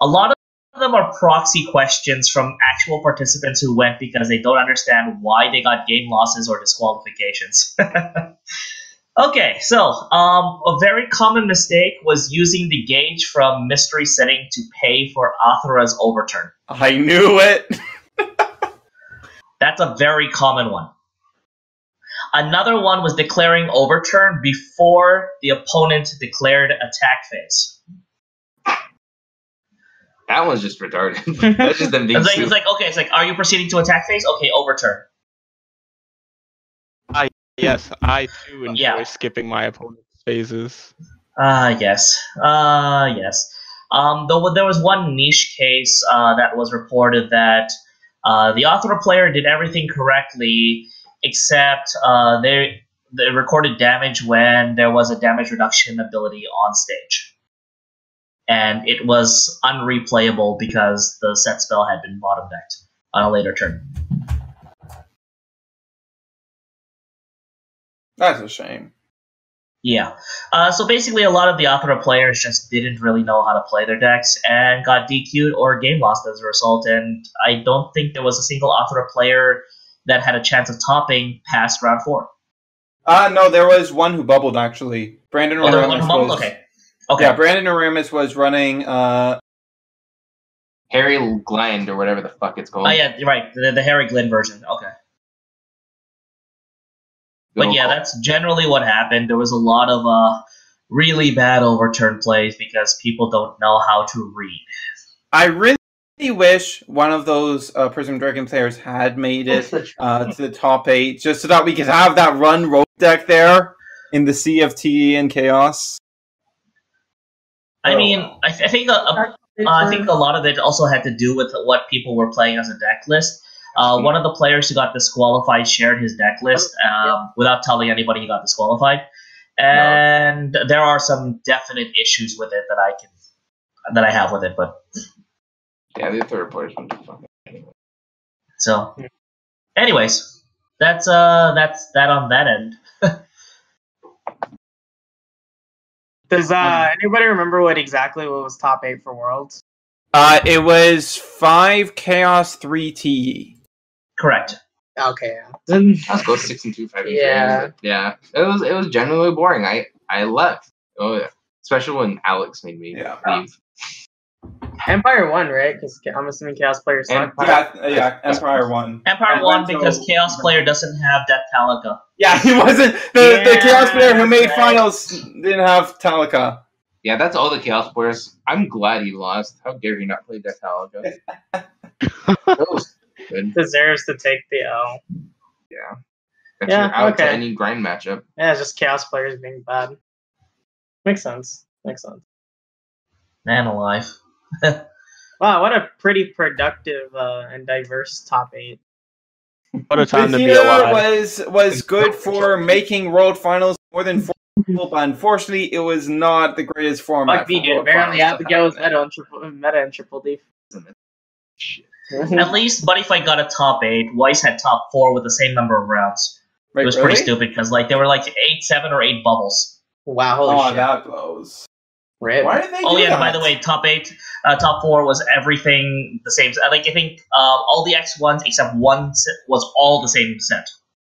a lot of them are proxy questions from actual participants who went because they don't understand why they got game losses or disqualifications. Okay, so a very common mistake was using the gauge from mystery setting to pay for Athra's overturn. I knew it! That's a very common one. Another one was declaring overturn before the opponent declared attack phase. That one's just retarded. That's just them being it's like, are you proceeding to attack phase? Okay, overturn. Yes, I too enjoy skipping my opponent's phases. Yes. Though there was one niche case that was reported that the Athra player did everything correctly, except they recorded damage when there was a damage reduction ability on stage. And it was unreplayable because the set spell had been bottom decked on a later turn. That's a shame. Yeah. So basically a lot of the Athra players just didn't really know how to play their decks and got DQ'd or game lost as a result, and I don't think there was a single Athra player that had a chance of topping past round 4. No, there was one who bubbled, actually. Brandon Oramus was... Okay. Yeah, Brandon Oramus was running... Harry Gland, or whatever the fuck it's called. Oh, yeah, you're right. The Harry Glenn version. Okay. But yeah, that's generally what happened. There was a lot of really bad overturn plays because people don't know how to read. I really wish one of those Prism Dragon players had made it to the top 8, just so that we could have that run road deck there in the sea of TE and Chaos. I mean, I think a lot of it also had to do with what people were playing as a deck list. One of the players who got disqualified shared his deck list without telling anybody he got disqualified, and there are some definite issues with it that I have with it. But yeah, the third players went to fucking anyway. So, anyways, that's that on that end. Does anybody remember what was top 8 for Worlds? It was 5 Chaos, 3 TE. Correct. Okay. Let's go 6 and 2, 5 and 3. Yeah. It was generally boring. I left. Oh yeah. Especially when Alex made me leave. Empire won, right? Because I'm assuming Chaos players. Yeah, Empire won. Empire won because Chaos player doesn't have Death Talika. Yeah, he wasn't. The Chaos player who made finals didn't have Talika. Yeah, that's all the Chaos players. I'm glad he lost. How dare he not play Death Talika? That was good. Deserves to take the L. Yeah. That's your out to any grind matchup. Yeah, it's just Chaos players being bad. Makes sense. Man alive. Wow, what a pretty productive and diverse top 8. What a time to be alive. Was good for making World Finals more than 4 but unfortunately, it was not the greatest format. Fuck me, dude. Apparently, Abigail was meta and triple D. At least Buddy Fight got a top 8. Weiss had top 4 with the same number of rounds. Wait, it was pretty stupid because there were 8, 7, or 8 bubbles. Wow, holy shit. That blows. Rip. Why did they do yeah, that? By the way, top 4 was everything the same. I think all the X1s except one was all the same set.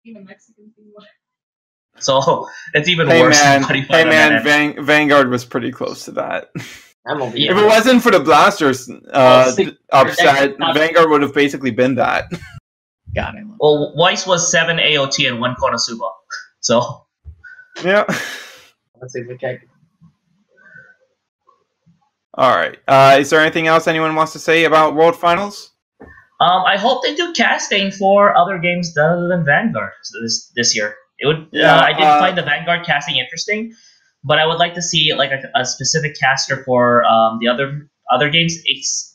Even Mexican thing. So it's even worse. Hey man, Vanguard was pretty close to that. If it wasn't for the blasters upset, Vanguard would have basically been that. Got it. Well, Weiss was 7 AOT and 1 Konosuba. So yeah. Let's see if we check. All right. Is there anything else anyone wants to say about World Finals? I hope they do casting for other games other than Vanguard this year. It would. I did find the Vanguard casting interesting, but I would like to see a specific caster for the other games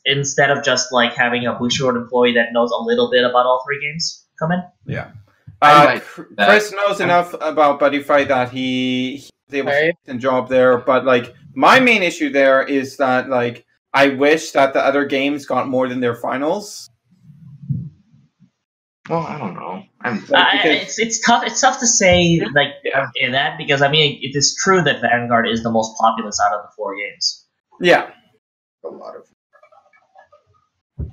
instead of just having a Bushiroad employee that knows a little bit about all 3 games come in. Yeah. Chris knows enough about Buddy Fight that he was able to do a decent job there, but my main issue there is that I wish that the other games got more than their finals. Well, I don't know. It's tough. It's tough to say in that because it is true that Vanguard is the most populous out of the 4 games. Yeah, a lot of.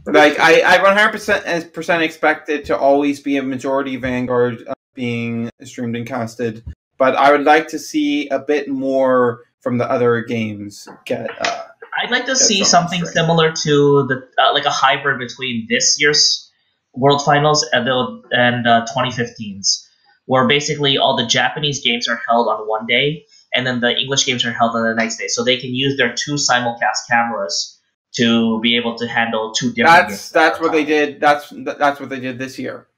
I 100% expect it to always be a majority Vanguard being streamed and casted, but I would like to see a bit more from the other games get. I'd like to see something similar to the a hybrid between this year's World Finals and 2015's, where basically all the Japanese games are held on one day, and then the English games are held on the next day, so they can use their 2 simulcast cameras to be able to handle 2 different games. That's what they did. That's what they did this year.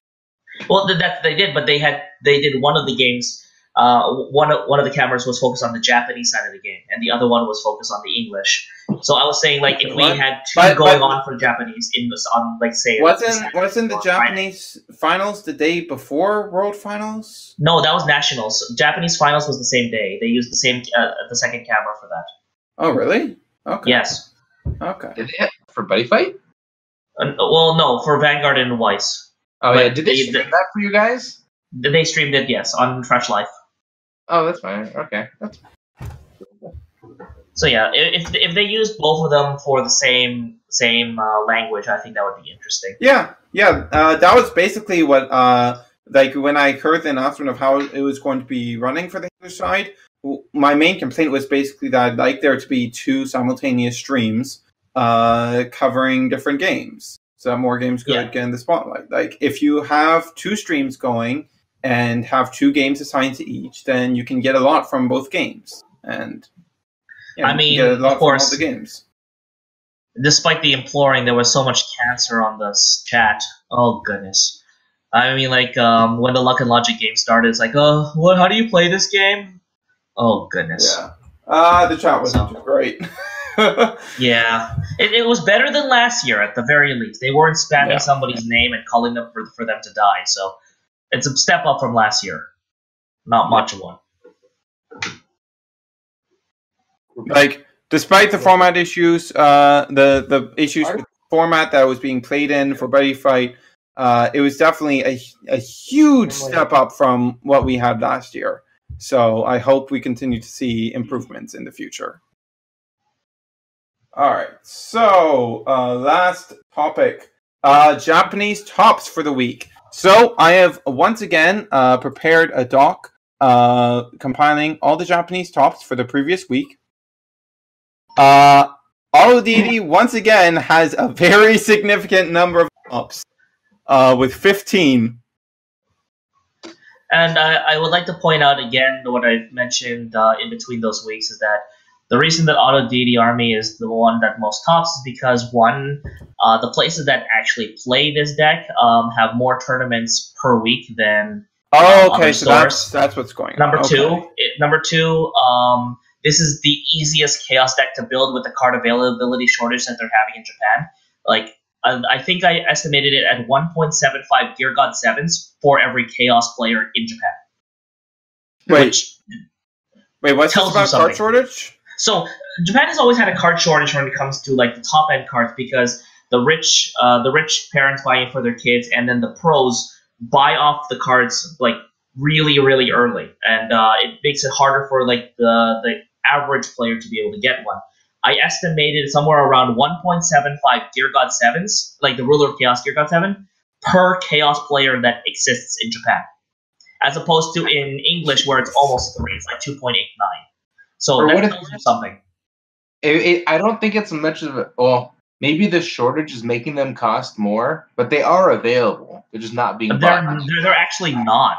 Well, they did, but they did one of the games. One of the cameras was focused on the Japanese side of the game, and the other one was focused on the English. So I was saying, if we had 2 going on for Japanese wasn't the Japanese finals the day before World Finals? No, that was nationals. Japanese finals was the same day. They used the second camera for that. Oh, really? Okay. Yes. Okay. Did they have for Buddy Fight? Well, no, for Vanguard and Weiss. Oh yeah, did they stream that for you guys? They streamed it, yes, on Fresh Life. Oh, that's fine. Okay, that's. So yeah, if they used both of them for the same language, I think that would be interesting. Yeah. That was basically what when I heard the announcement of how it was going to be running for the English side. My main complaint was basically that I'd like there to be 2 simultaneous streams covering different games, so that more games could get in the spotlight. If you have 2 streams going and have 2 games assigned to each, then you can get a lot from both games. And get a lot of course, from all the games. Despite the imploring, there was so much cancer on this chat. Oh goodness! when the Luck and Logic game started, it's oh, how do you play this game? Oh goodness! Yeah, the chat wasn't too great. Yeah, it was better than last year at the very least. They weren't spamming somebody's name and calling them for them to die. So it's a step up from last year. Not much of one. Despite the format issues, the issues with the format that was being played in for Buddy Fight, it was definitely a huge step up from what we had last year. So I hope we continue to see improvements in the future. All right, so last topic, Japanese tops for the week. So I have once again prepared a doc compiling all the Japanese tops for the previous week. Olit once again has a very significant number of tops with 15. And I would like to point out again what I've mentioned in between those weeks is that the reason that Auto Deity Army is the one that most tops is because, one, the places that actually play this deck have more tournaments per week than okay, so that's what's going on. Number two, this is the easiest Chaos deck to build with the card availability shortage that they're having in Japan. I think I estimated it at 1.75 Gear God 7s for every Chaos player in Japan. Wait. Wait, what's this about card shortage? So Japan has always had a card shortage when it comes to like the top end cards because the rich parents buying it for their kids, and then the pros buy off the cards like really, really early, and it makes it harder for like the average player to be able to get one. I estimated somewhere around 1.75 Gear God 7s, like the Ruler of Chaos Gear God 7, per Chaos player that exists in Japan. As opposed to in English where it's almost 3, it's like 2.89. So that tells you something. I don't think it's much of a... Well, maybe the shortage is making them cost more, but they are available. They're just not being bought. They're actually not.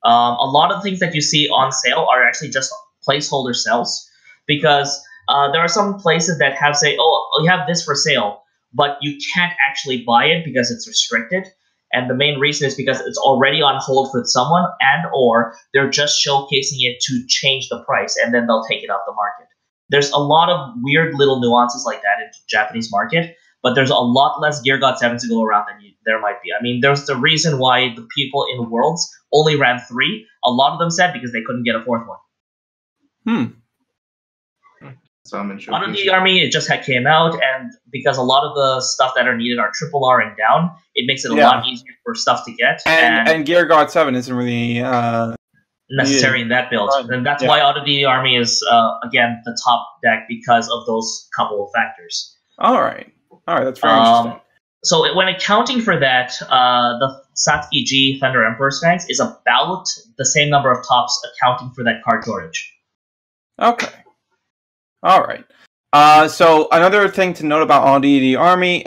A lot of things that you see on sale are actually just placeholder sales. Because there are some places that have say, oh, you have this for sale, but you can't actually buy it because it's restricted. And the main reason is because it's already on hold with someone, and or they're just showcasing it to change the price, and then they'll take it off the market. There's a lot of weird little nuances like that in the Japanese market, but there's a lot less Gear God 7s to go around than there might be. I mean, there's the reason why the people in Worlds only ran 3. A lot of them said because they couldn't get a 4th one. So I'm Out of the army, it just came out, and because a lot of the stuff that are needed are RRR and down, it makes it a lot easier for stuff to get. And Gear God 7 isn't really necessary in that build. And that's why Out of the Army is, again, the top deck because of those couple of factors. All right, that's very interesting. So when accounting for that, the Satsuki G Thunder Emperor Spanx is about the same number of tops accounting for that card shortage. Okay. All right. So another thing to note about All Deity Army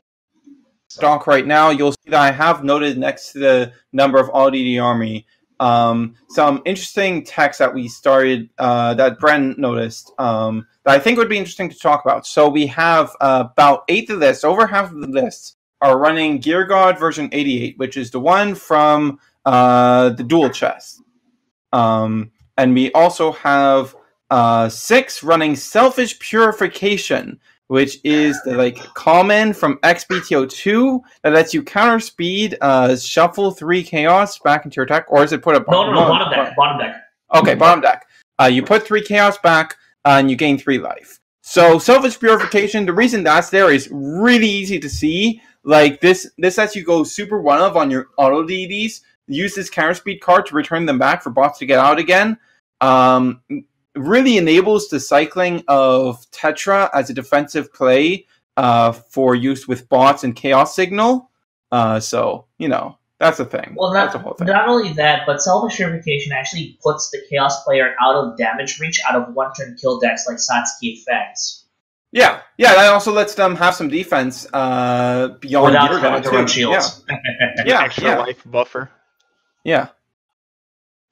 stock right now, you'll see that I have noted next to the number of All Deity Army some interesting text that we started that Bren noticed that I think would be interesting to talk about. So we have about 8 of the lists, over half of the lists are running Gear God version 88, which is the one from the dual chest. And we also have 6 running Selfish Purification, which is the common from XBTO2 that lets you counter speed, shuffle 3 chaos back into your deck, or is it put up? No, bottom deck. Okay, bottom deck. You put 3 chaos back, and you gain 3 life. So Selfish Purification, the reason that's there is really easy to see. Like this lets you go super one of on your auto deities. Use this counter speed card to return them back for bots to get out again. Really enables the cycling of Tetra as a defensive play for use with bots and Chaos Signal. So, that's a thing. Well, that's a whole thing. Not only that, but Selfish Purification actually puts the Chaos player out of damage reach out of one-turn kill decks like Satsuki Fangs. Yeah, that also lets them have some defense beyond without having to run shields. Yeah, extra life buffer. Yeah.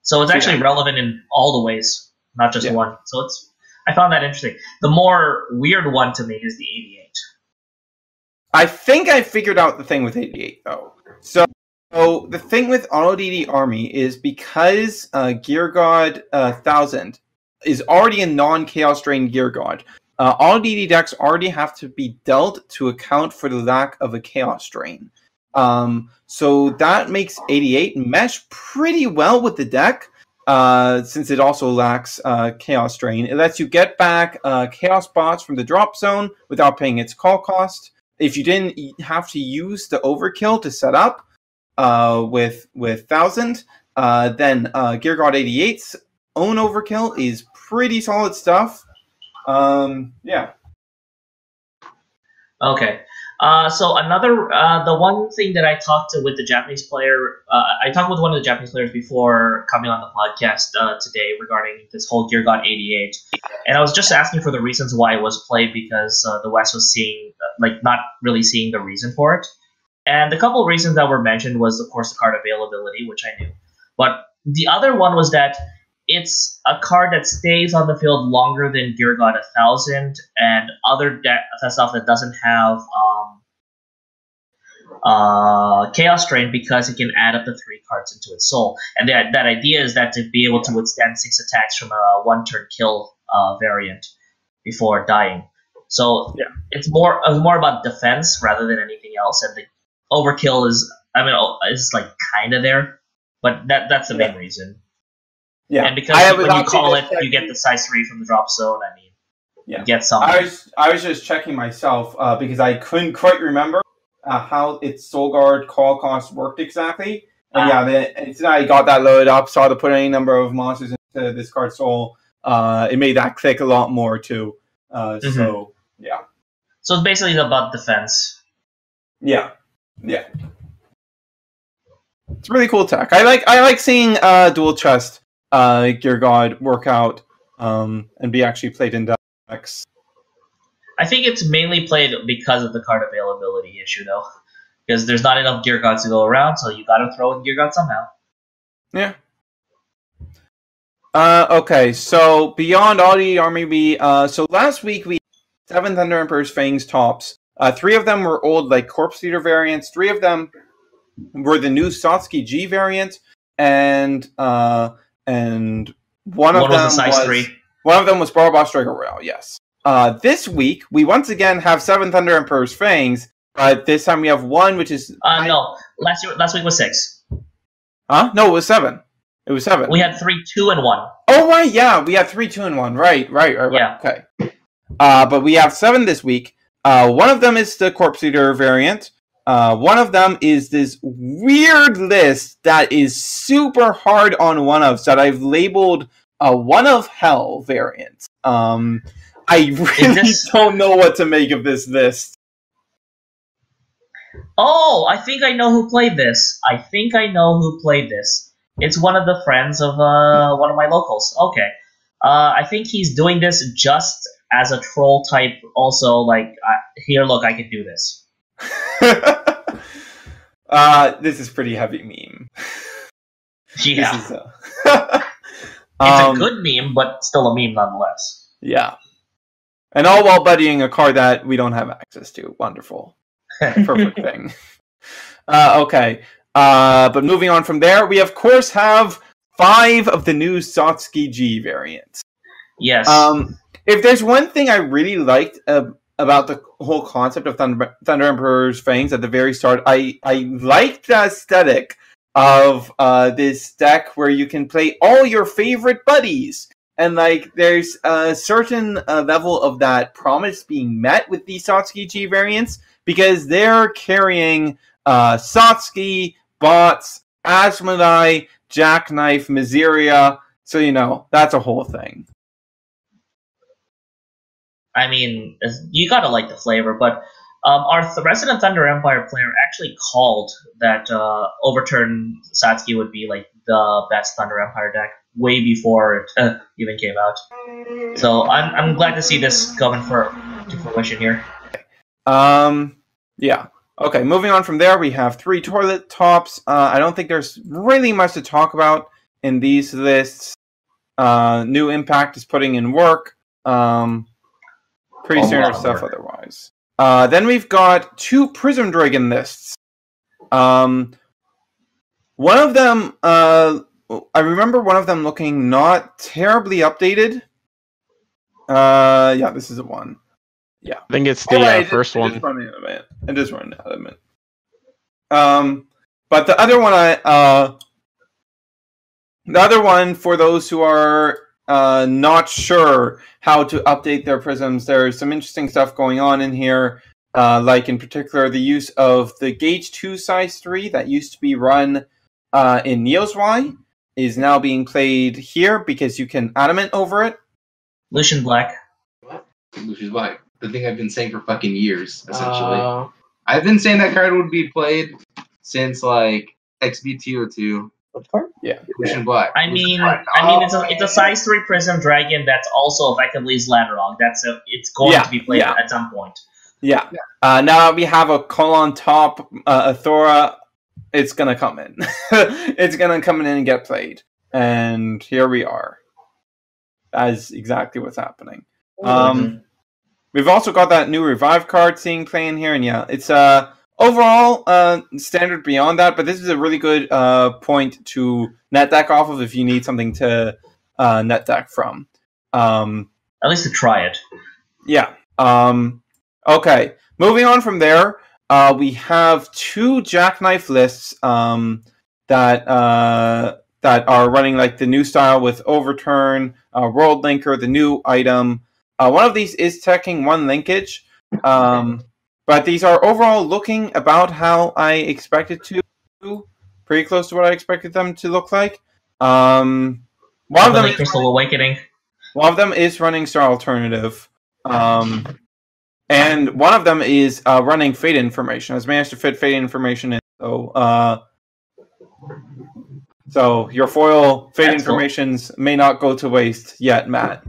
So it's actually relevant in all the ways. Not just one. So I found that interesting. The more weird one to me is the 88. I think I figured out the thing with 88, though. So the thing with Auto DD Army is because Gear God 1000 is already a non-Chaos Drain Gear God, all DD decks already have to be dealt to account for the lack of a Chaos Drain. So that makes 88 mesh pretty well with the deck. Since it also lacks Chaos Drain. It lets you get back Chaos bots from the drop zone without paying its call cost. If you didn't have to use the Overkill to set up with 1000, then Gear God 88's own Overkill is pretty solid stuff. Yeah. Okay. So another, the one thing that I talked to with the Japanese player, I talked with one of the Japanese players before coming on the podcast today regarding this whole Gear God 88, and I was just asking for the reasons why it was played because the West was seeing, not really seeing the reason for it. And the couple of reasons that were mentioned was, of course, the card availability, which I knew. But the other one was that it's a card that stays on the field longer than Gear God 1000 and other stuff that doesn't have Chaos Drain because it can add up to 3 cards into its soul. And that idea is that to be able to withstand 6 attacks from a one-turn kill variant before dying. So it's more about defense rather than anything else. And the overkill is kind of there, but that's the main reason. Yeah, and because when you call it, you get the size 3 from the drop zone. I mean, you get some. I was just checking myself because I couldn't quite remember how its soul guard call cost worked exactly. And I got that loaded up, saw to put any number of monsters into discard soul. It made that click a lot more too. So yeah. So it's basically about defense. Yeah. It's really cool tech. I like seeing dual chest Gear God work out and be actually played in decks. I think it's mainly played because of the card availability issue, though. Because there's not enough Gear Gods to go around, so you gotta throw in Gear God somehow. Yeah. Okay, so beyond all the army, so last week we had 7 Thunder Emperor's Fangs tops. 3 of them were old, like Corpse Leader variants. 3 of them were the new SaiScott G variant, and one of them was size 3. One of them was Barboss Dragon Royale. Yes. This week we once again have 7 Thunder Emperor's Fangs, but this time we have 1, which is no. Last week was 6. Huh? No, it was 7. It was 7. We had 3, 2, and 1. Oh right, yeah, we had 3, 2, and 1. Right. Yeah. Okay. But we have 7 this week. One of them is the Corpse Eater variant. One of them is this weird list that is super hard on one-ofs that I've labeled a one-of hell variant. I really don't know what to make of this list. Oh, I think I know who played this. It's one of the friends of one of my locals. Okay. I think he's doing this just as a troll type also, like, here, look, I can do this. This is pretty heavy meme. Yeah. It's a good meme, but still a meme nonetheless. Yeah. And all while buddying a card that we don't have access to. Wonderful. Perfect thing. Okay. But moving on from there, we of course have 5 of the new SaiScott G variants. Yes. If there's one thing I really liked about the whole concept of Thunder Emperor's Fangs at the very start, I liked the aesthetic of this deck where you can play all your favorite buddies. And like, there's a certain level of that promise being met with these SaiScott G variants because they're carrying SaiScott, Bots, Asmodai, Jackknife, Miseria. So, you know, that's a whole thing. I mean, you gotta like the flavor, but our Resident Thunder Empire player actually called that Overturn SaiScott would be like the best Thunder Empire deck way before it even came out. So I'm glad to see this coming to fruition here. Yeah. Okay, moving on from there, we have 3 toilet tops. I don't think there's really much to talk about in these lists. New Impact is putting in work. Pretty standard stuff otherwise. Then we've got 2 Prism Dragon lists. One of them, I remember one of them looking not terribly updated. Yeah, this is the one. Yeah, I think it's the first one. It is running out of it. But the other one, for those who are not sure how to update their prisms, there's some interesting stuff going on in here. Like in particular, the use of the Gauge 2 size 3 that used to be run in Neo's Y is now being played here because you can Adamant over it. Lucian Black. What? Lucian Black. The thing I've been saying for fucking years, essentially. I've been saying that card would be played since like XB202. What card? Yeah. Lucian Black. I mean, it's a size 3 Prism Dragon that's also effectively Slanderog. It's going to be played at some point. Yeah. Now that we have a colon top Athora, it's gonna come in. It's gonna come in and get played. And here we are. That is exactly what's happening. We've also got that new Revive card seeing play in here, and yeah, it's overall standard beyond that, but this is a really good point to net deck off of if you need something to net deck from. At least to try it. Yeah. Okay. Moving on from there, we have 2 Jackknife lists that that are running like the new style with Overturn, World Linker, the new item. One of these is teching one linkage, but these are overall looking about how I expected to. Pretty close to what I expected them to look like. One of them is Crystal Awakening. One of them is running Star Alternative. And one of them is running Fate Information. Has managed to fit Fate Information in. So your foil Fate Informations may not go to waste yet, Matt.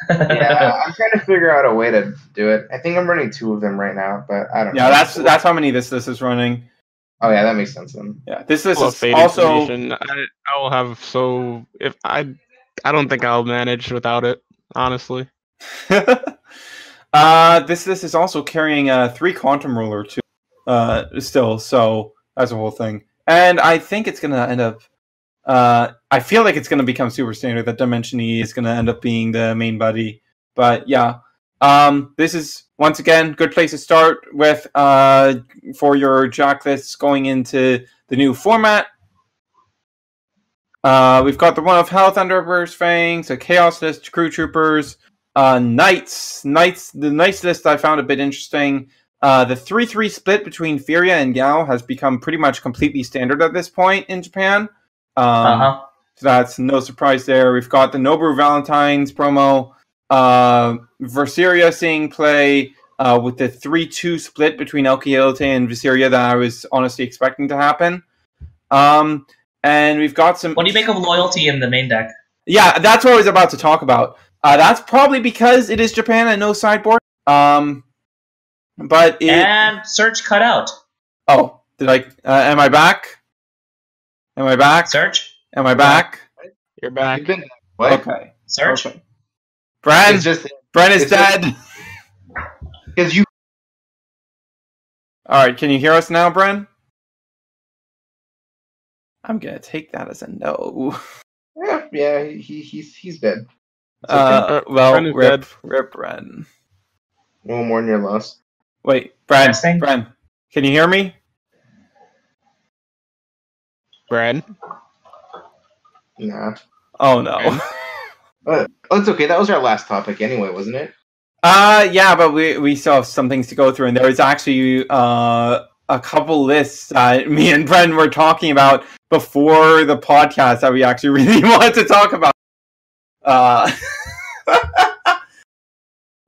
Yeah, I'm trying to figure out a way to do it. I think I'm running 2 of them right now, but I don't know. Yeah, that's how many this is running. Oh yeah, that makes sense then. Yeah, this is Fate also. I will have if I don't think I'll manage without it, honestly. This is also carrying 3 Quantum Ruler too. Still, so that's a whole thing, and I think it's gonna end up. I feel like it's gonna become super standard that Dimension E is gonna end up being the main buddy, but yeah. This is once again good place to start with for your Jack lists going into the new format. We've got the One of Health, Underburst Fangs, a Chaos list, Crew Troopers, Knights. The Knights list I found a bit interesting. The 3-3 split between Furia and Gao has become pretty much completely standard at this point in Japan. So that's no surprise there. We've got the Nobu Valentine's promo. Viseria seeing play with the 3-2 split between Elkielite and Viseria that I was honestly expecting to happen. And we've got some... What do you make of Loyalty in the main deck? Yeah, that's what I was about to talk about. That's probably because it is Japan and no sideboard. And Search cut out. Oh, did I... am I back? Am I back? Search? Am I back? You're back. What? Okay. Search? Okay. Bren is dead. Because you... Alright, can you hear us now, Bren? I'm gonna take that as a no. Yeah, he's dead. Well, Bren rip Bren. One more and you're lost. Wait, Bren, can you hear me? Bren? Nah. Oh no. It's okay. That was our last topic anyway, wasn't it? Yeah, but we still have some things to go through, and there was actually a couple lists that me and Bren were talking about before the podcast that we actually really wanted to talk about.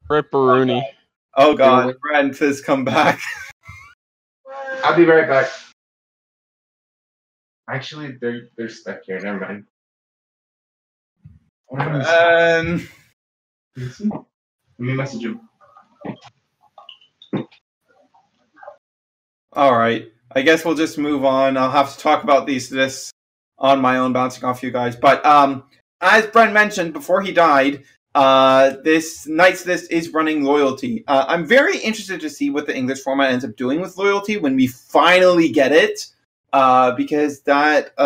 Ripperoonie. Oh god, Bren, please come back. I'll be right back. Actually, they're stuck here. Never mind. Let me message him. Alright, I guess we'll just move on. I'll have to talk about these lists on my own, bouncing off you guys. But as Bren mentioned before he died, this Knights list is running Loyalty. I'm very interested to see what the English format ends up doing with Loyalty when we finally get it. Because that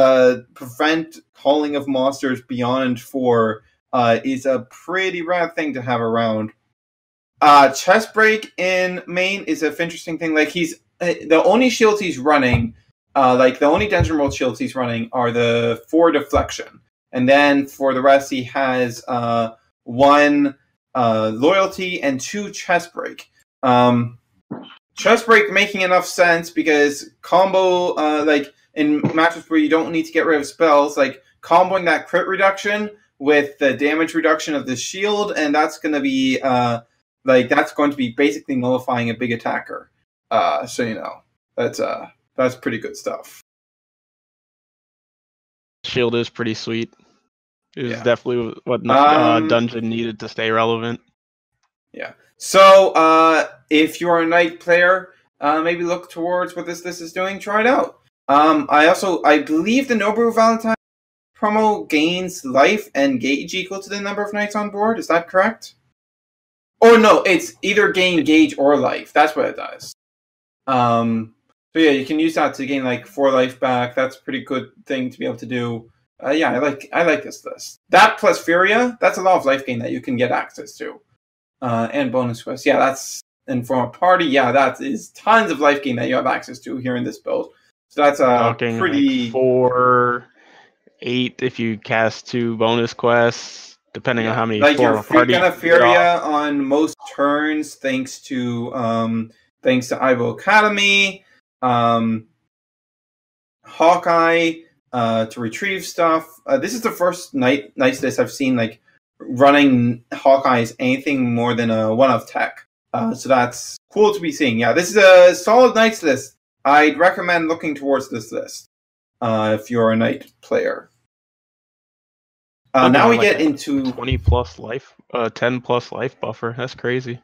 prevent calling of monsters beyond 4 is a pretty rad thing to have around. Chest Break in main is an interesting thing. Like he's the only shields he's running, like the only Dungeon World shields he's running are the 4 Deflection, and then for the rest he has 1 Loyalty and 2 Chest Break. Chest Break making enough sense because combo, like in matches where you don't need to get rid of spells, like comboing that crit reduction with the damage reduction of the shield, and that's going to be that's going to be basically nullifying a big attacker. So you know that's pretty good stuff. Shield is pretty sweet. It was definitely what Dungeon needed to stay relevant. Yeah. So, if you're a Knight player, maybe look towards what this list is doing. Try it out. I believe the Nobu Valentine promo gains life and gauge equal to the number of Knights on board. Is that correct? Or no, it's either gain gauge or life. That's what it does. So yeah, you can use that to gain like 4 life back. That's a pretty good thing to be able to do. Yeah, I like this list. That plus Furia, that's a lot of life gain that you can get access to. And bonus quest. Yeah, that's... And from a party, yeah, that is tons of life gain that you have access to here in this build. So that's pretty... Like 4... 8 if you cast 2 bonus quests, depending on how many like your party Furia on most turns, thanks to Ivo Academy, Hawkeye to retrieve stuff. This is the first nice list I've seen like running Hawkeye as anything more than a one-of tech. So that's cool to be seeing. Yeah, this is a solid Knights list. I'd recommend looking towards this list if you're a Knight player. Now we get into 20 plus life, 10 plus life buffer. That's crazy.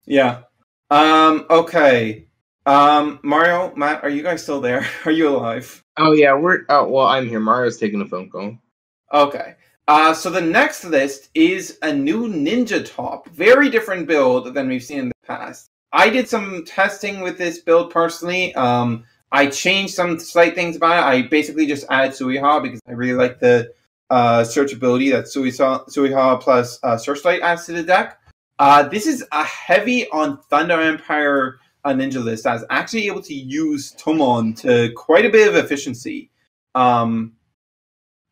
Yeah. Okay. Mario, Matt, are you guys still there? Are you alive? Oh yeah, well, I'm here. Mario's taking a phone call. Okay. So the next list is a new ninja top. Very different build than we've seen in the past. I did some testing with this build personally. I changed some slight things about it. I basically just added Suiha because I really like the searchability that Suiha plus Searchlight adds to the deck. This is a heavy on Thunder Empire ninja list that's actually able to use Tomon to quite a bit of efficiency. And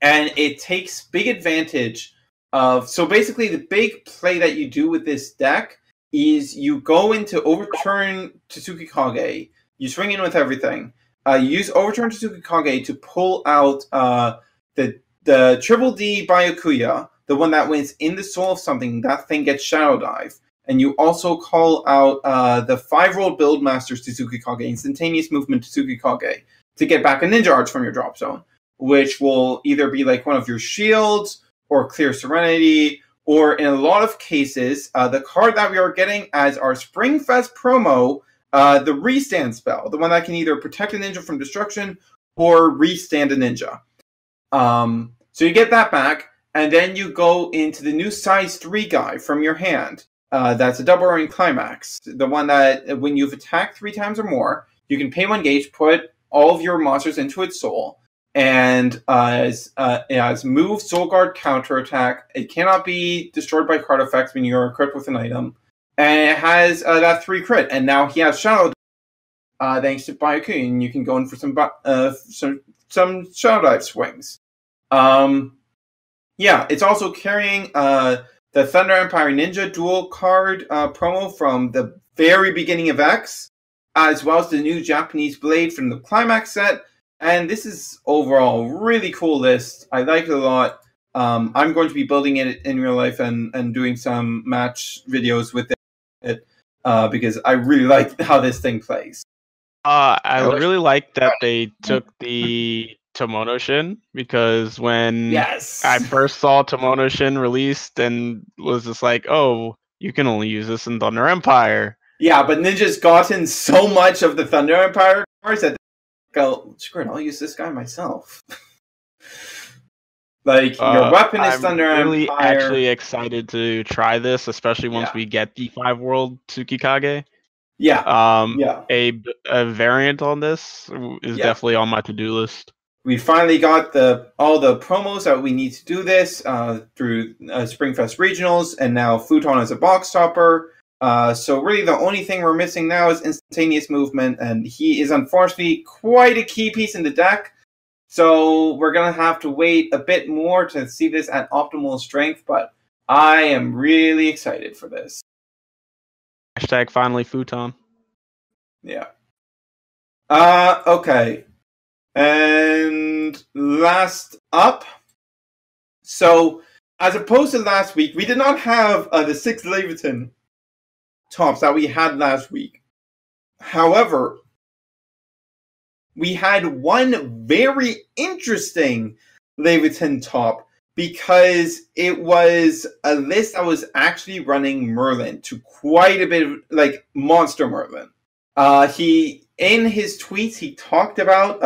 it takes big advantage of... So basically the big play that you do with this deck is you go into Overturn Tsuki Kage, you swing in with everything, you use Overturn Tsuki Kage to pull out the Triple D Byakuya, the one that wins in the soul of something, that thing gets Shadow Dive. And you also call out the 5-roll Buildmasters Tsuki Kage, instantaneous movement Tsuki Kage, to get back a Ninja Arch from your drop zone, which will either be like one of your shields or Clear Serenity, or in a lot of cases, the card that we are getting as our Springfest promo, the Restand spell, the one that can either protect a ninja from destruction or restand a ninja. So you get that back, and then you go into the new size 3 guy from your hand. That's a double ring climax. The one that when you've attacked 3 times or more, you can pay 1 gauge, put all of your monsters into its soul, and it has move, soul guard, counterattack. It cannot be destroyed by card effects when you're equipped with an item. And it has that 3 crit, and now he has Shadow thanks to Byakuya, and you can go in for some Shadow Dive swings. Yeah, it's also carrying the Thunder Empire Ninja dual card promo from the very beginning of X, as well as the new Japanese Blade from the Climax set. And this is overall really cool list. I like it a lot. I'm going to be building it in real life and doing some match videos with it because I really like how this thing plays. I really like that they took the Tomono Shin, because when I first saw Tomono Shin released and was just like, oh, you can only use this in Thunder Empire. Yeah, but Ninja's gotten so much of the Thunder Empire cards that they go, screw it, I'll use this guy myself. Like, your weapon is Thunder Empire. I'm really actually excited to try this, especially once we get the 5-world Tsukikage. Yeah. A variant on this is definitely on my to-do list. We finally got all the promos that we need to do this through Springfest Regionals, and now Futon as a box topper. So really the only thing we're missing now is instantaneous movement, and he is unfortunately quite a key piece in the deck. So we're going to have to wait a bit more to see this at optimal strength, but I am really excited for this. Hashtag finally Futon. Yeah. Okay. And last up, so as opposed to last week, we did not have the 6 Leviton tops that we had last week. However, we had one very interesting Leviton top because it was a list that was actually running Merlin to quite a bit of, like, Monster Merlin. In his tweets, he talked about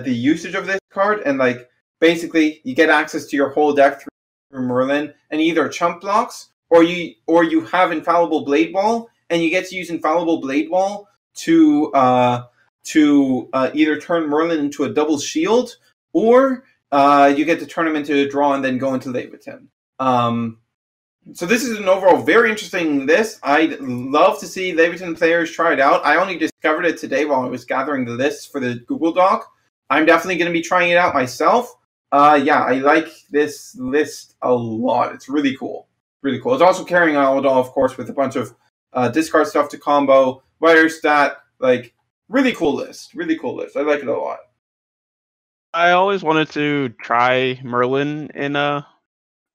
the usage of this card, and like basically you get access to your whole deck through Merlin, and either chump blocks or you have Infallible Blade Wall, and you get to use Infallible Blade Wall to either turn Merlin into a double shield, or you get to turn him into a draw and then go into Leviton. So this is an overall very interesting list. I'd love to see Leviton players try it out. I only discovered it today while I was gathering the lists for the Google Doc. I'm definitely going to be trying it out myself. Yeah, I like this list a lot. It's really cool. Really cool. It's also carrying Olit, of course, with a bunch of discard stuff to combo, weather stat, like, really cool list. Really cool list. I like it a lot. I always wanted to try Merlin in a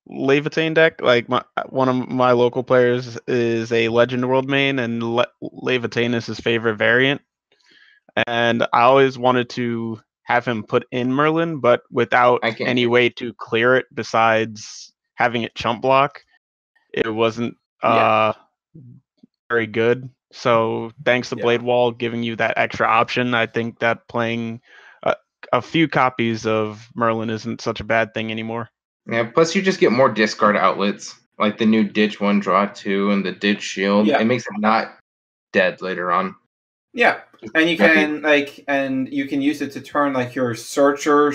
Levitain deck. Like, one of my local players is a Legend World main, and Levitain is his favorite variant. And I always wanted to have him put in Merlin, but without any way to clear it besides having it chump block. It wasn't very good. So thanks to Blade Wall giving you that extra option, I think that playing a few copies of Merlin isn't such a bad thing anymore. Yeah, plus you just get more discard outlets, like the new Ditch 1, Draw 2, and the Ditch Shield. Yeah. It makes it not dead later on. Yeah, and you can you can use it to turn like your searcher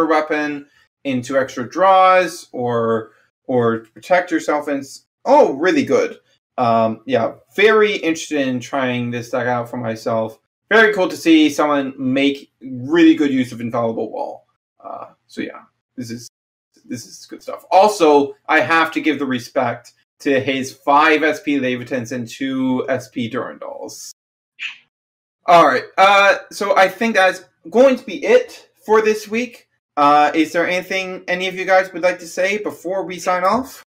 weapon into extra draws or protect yourself. And really good. Yeah, very interested in trying this deck out for myself. Very cool to see someone make really good use of Infallible Wall. So yeah, this is good stuff. Also, I have to give the respect to his 5 SP Levitans and 2 SP Durandals. All right, so I think that's going to be it for this week. Is there anything any of you guys would like to say before we sign off?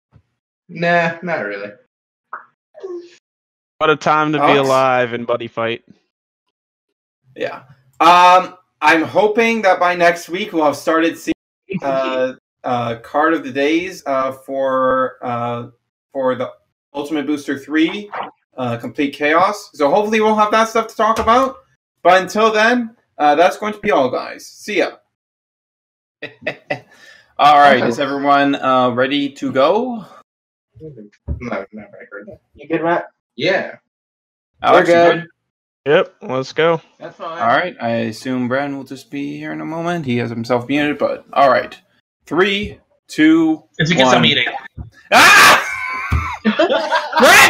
Nah, not really. What a time to be alive in Buddy Fight. Yeah. I'm hoping that by next week we'll have started seeing card of the days for the Ultimate Booster 3 Complete Chaos. So hopefully we'll have that stuff to talk about. But until then, that's going to be all, guys. See ya. All right, is everyone ready to go? No, not record. You good, Matt? Yeah. Alex, we're good. Yep, let's go. That's fine. All right, I assume Bren will just be here in a moment. He has himself muted, but all right. 3, 2, it's because 1. I'm eating. Ah! Bren!